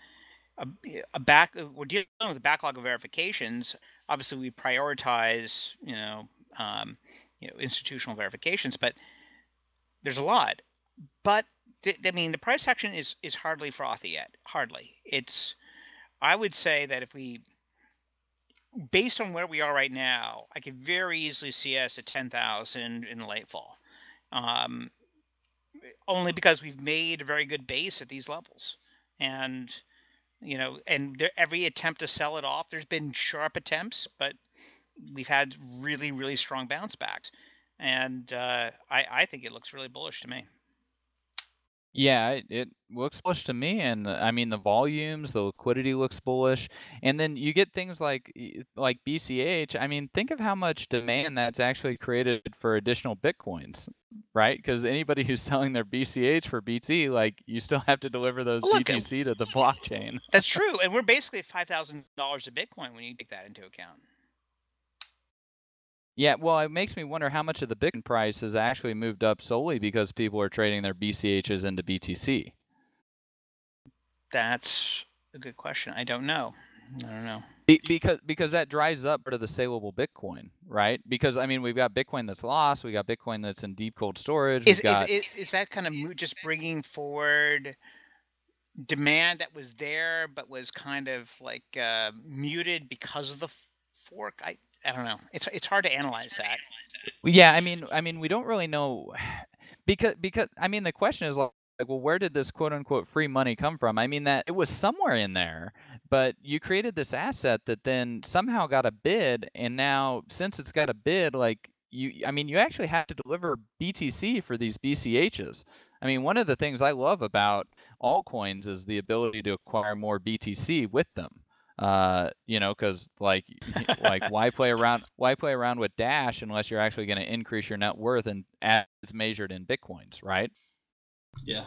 dealing with a backlog of verifications. Obviously, we prioritize institutional verifications, but there's a lot. But I mean, the price action is hardly frothy yet. Hardly. I would say that based on where we are right now, I could very easily see us at 10,000 in the late fall. Only because we've made a very good base at these levels. And, every attempt to sell it off, there's been sharp attempts, but we've had really, really strong bounce backs. And I think it looks really bullish to me. Yeah, it looks bullish to me, and I mean the volumes, the liquidity looks bullish, and then you get things like BCH. I mean, think of how much demand that's actually created for additional Bitcoins, right? Because anybody who's selling their BCH for BT, like you still have to deliver those BTC to the blockchain. That's true, and we're basically at $5,000 a Bitcoin when you take that into account. Yeah, well, it makes me wonder how much of the Bitcoin price has actually moved up solely because people are trading their BCHs into BTC. That's a good question. I don't know. Because that dries up part of the saleable Bitcoin, right? Because I mean, we've got Bitcoin that's lost, we got Bitcoin that's in deep cold storage. Is that kind of just bringing forward demand that was there but was kind of like muted because of the fork? I don't know. It's hard to analyze that. Yeah, I mean, we don't really know because I mean, the question is like, well, where did this quote unquote free money come from? I mean, that it was somewhere in there, but you created this asset that then somehow got a bid, and now since it's got a bid, like you actually have to deliver BTC for these BCHs. I mean, one of the things I love about altcoins is the ability to acquire more BTC with them. Because like why play around with Dash unless you're actually going to increase your net worth and as it's measured in Bitcoins, right? Yeah.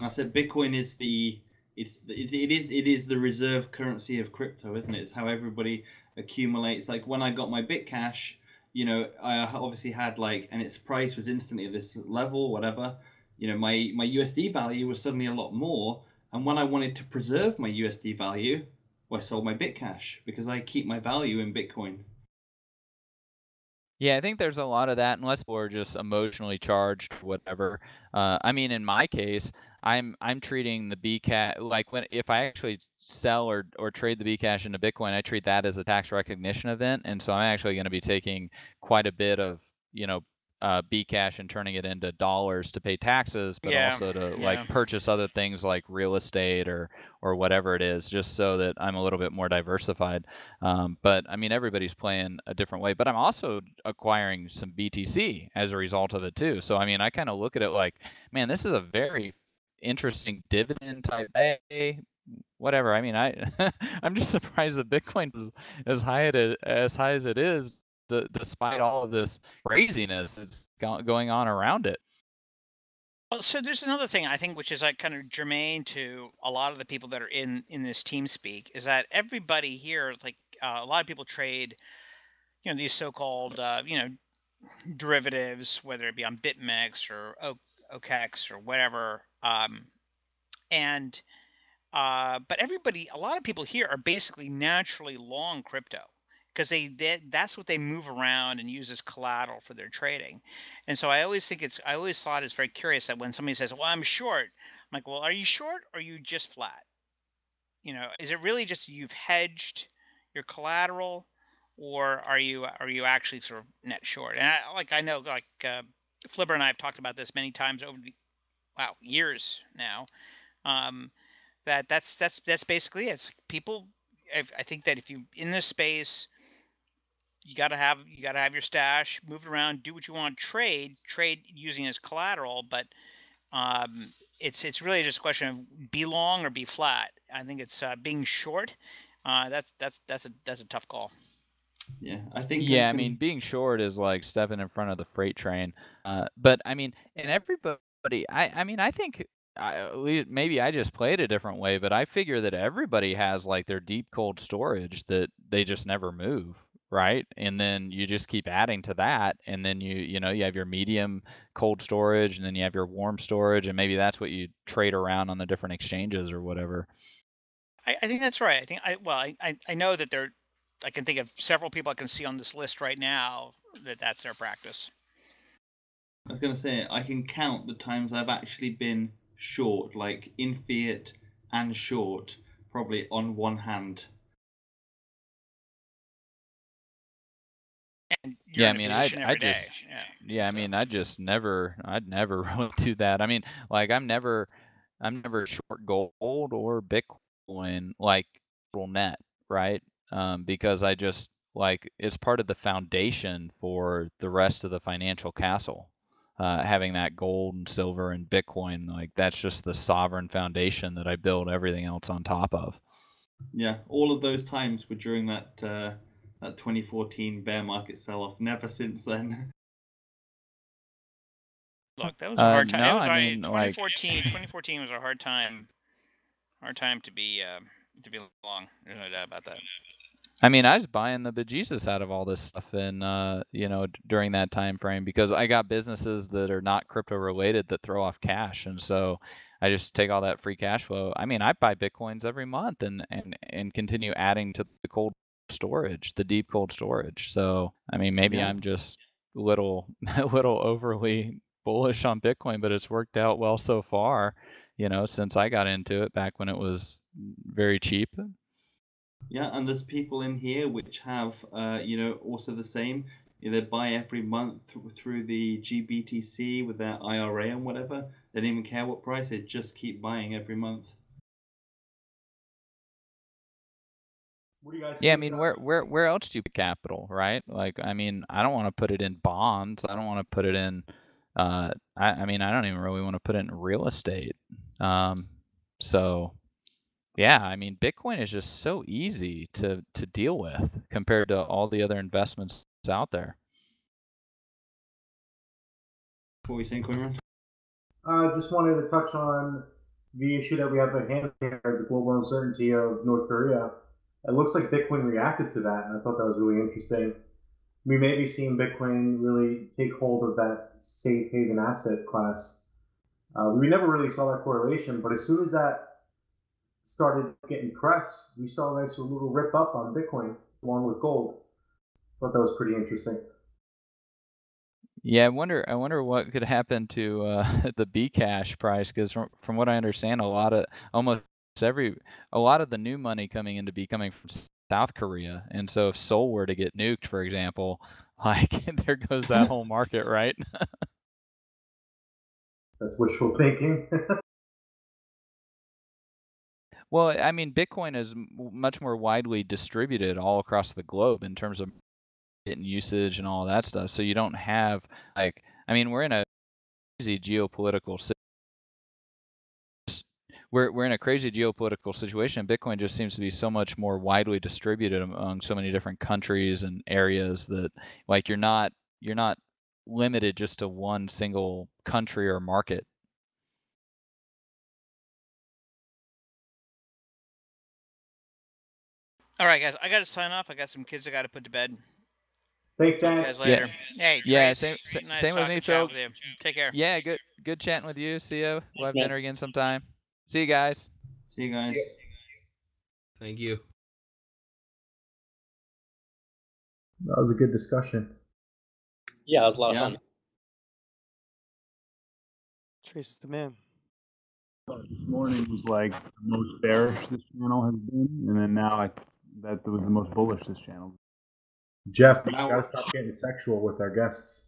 I said Bitcoin is it is the reserve currency of crypto, isn't it? It's how everybody accumulates. Like when I got my bcash, I obviously had and its price was instantly at this level, whatever. My USD value was suddenly a lot more. And when I wanted to preserve my USD value, I sold my bcash because I keep my value in Bitcoin. Yeah, I think there's a lot of that, unless people are just emotionally charged, or whatever. I mean, in my case, I'm treating the bcash like if I actually sell or trade the bcash into Bitcoin, I treat that as a tax recognition event, and so I'm actually going to be taking quite a bit of bcash and turning it into dollars to pay taxes, but also to purchase other things like real estate or whatever it is, just so that I'm a little bit more diversified. But I mean, everybody's playing a different way. But I'm also acquiring some BTC as a result of it too. So I mean, I kind of look at it like, man, this is a very interesting dividend type day. Whatever. I mean, I'm just surprised that Bitcoin is as high as it is, despite all of this craziness that's going on around it. Well, so there's another thing I think, which is kind of germane to a lot of the people that are in this Teamspeak, is that everybody here, a lot of people trade, these so-called, derivatives, whether it be on BitMEX or OKEX or whatever, but a lot of people here are basically naturally long crypto because that's what they move around and use as collateral for their trading. And so I always thought it's very curious that when somebody says, well, I'm short, I'm like, well, are you short or are you just flat? Is it really just you've hedged your collateral, or are you actually sort of net short? And I know Flipper and I have talked about this many times over the years now. That's basically it. It's like people. I think that if you in this space, you gotta have your stash, move it around, do what you want, trade using it as collateral, but it's really just a question of be long or be flat. I think it's being short. That's a tough call. Yeah, I think. Yeah, I mean, being short is like stepping in front of the freight train. But I mean, and everybody, I mean, I think maybe I just play it a different way, but I figure that everybody has like their deep cold storage that they just never move, right? And then you just keep adding to that, and then you know you have your medium cold storage, and then you have your warm storage, and maybe that's what you trade around on the different exchanges or whatever. I think that's right. I think I know that I can think of several people I can see on this list right now that's their practice. I was going to say, I can count the times I've actually been short, like in fiat and short, probably on one hand. And you're in a position every day. I mean, I'd never really do that. I mean, like I'm never short gold or Bitcoin like net, right? Because I just like it's part of the foundation for the rest of the financial castle. Having that gold and silver and Bitcoin, like that's just the sovereign foundation that I build everything else on top of. Yeah, all of those times were during that 2014 bear market sell-off. Never since then. Look, that was a hard time. No, It was, I mean, 2014. 2014 was a hard time. Hard time to be long. There's no doubt about that. I mean, I was buying the bejesus out of all this stuff in, you know, during that time frame because I got businesses that are not crypto related that throw off cash, and so I just take all that free cash flow. I mean, I buy Bitcoins every month and continue adding to the cold storage, the deep cold storage. So, I mean, maybe I'm just a little overly bullish on Bitcoin, but it's worked out well so far, you know, since I got into it back when it was very cheap. Yeah, and there's people in here which have, you know, also the same. They buy every month through the GBTC with their IRA and whatever. They don't even care what price. They just keep buying every month. What do you guys Yeah, I mean, where else do you put capital, right? Like, I mean, I don't want to put it in bonds. I don't want to put it in. I mean, I don't even really want to put it in real estate. So yeah, I mean, Bitcoin is just so easy to deal with compared to all the other investments out there. What were you saying, Quimmer? I just wanted to touch on the issue that we have at hand here, the global uncertainty of North Korea. It looks like Bitcoin reacted to that, and I thought that was really interesting. We may be seeing Bitcoin really take hold of that safe haven asset class. We never really saw that correlation, but as soon as that started getting press, we saw a nice little rip up on Bitcoin along with gold. I thought that was pretty interesting. Yeah, I wonder what could happen to the bcash price because from what I understand, a lot of the new money coming in to be coming from South Korea, and so if Seoul were to get nuked, for example, like there goes that whole market, right? That's wishful thinking. Well, I mean, Bitcoin is much more widely distributed all across the globe in terms of and usage and all that stuff. So you don't have like, I mean, we're in a crazy geopolitical we're in a crazy geopolitical situation. Bitcoin just seems to be so much more widely distributed among so many different countries and areas that like you're not limited just to one single country or market. All right, guys, I got to sign off. I got some kids I got to put to bed. Thanks, Talk to Dan. you guys later. Yeah. Hey, yeah, Trace, same nice with talking me, chat Phil. with you. Take care. Yeah, good chatting with you. See you. We'll have man. dinner again sometime. See you guys. See you guys. Thank you. That was a good discussion. Yeah, it was a lot of fun. Trace is the man. This morning was like the most bearish this channel has been, and then now that was the most bullish this channel. Jeff, you gotta stop getting sexual with our guests.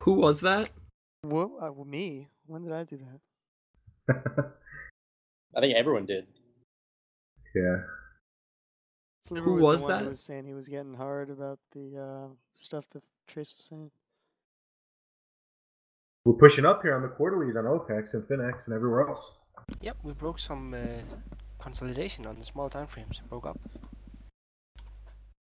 Who was that? Well, me. When did I do that? I think everyone did. Yeah. Fleever Who was was the one that? who was saying he was getting hard about the stuff that Trace was saying. We're pushing up here on the quarterlies on OPEX and Finex and everywhere else. Yep, we broke some consolidation on the small time frames. Broke up.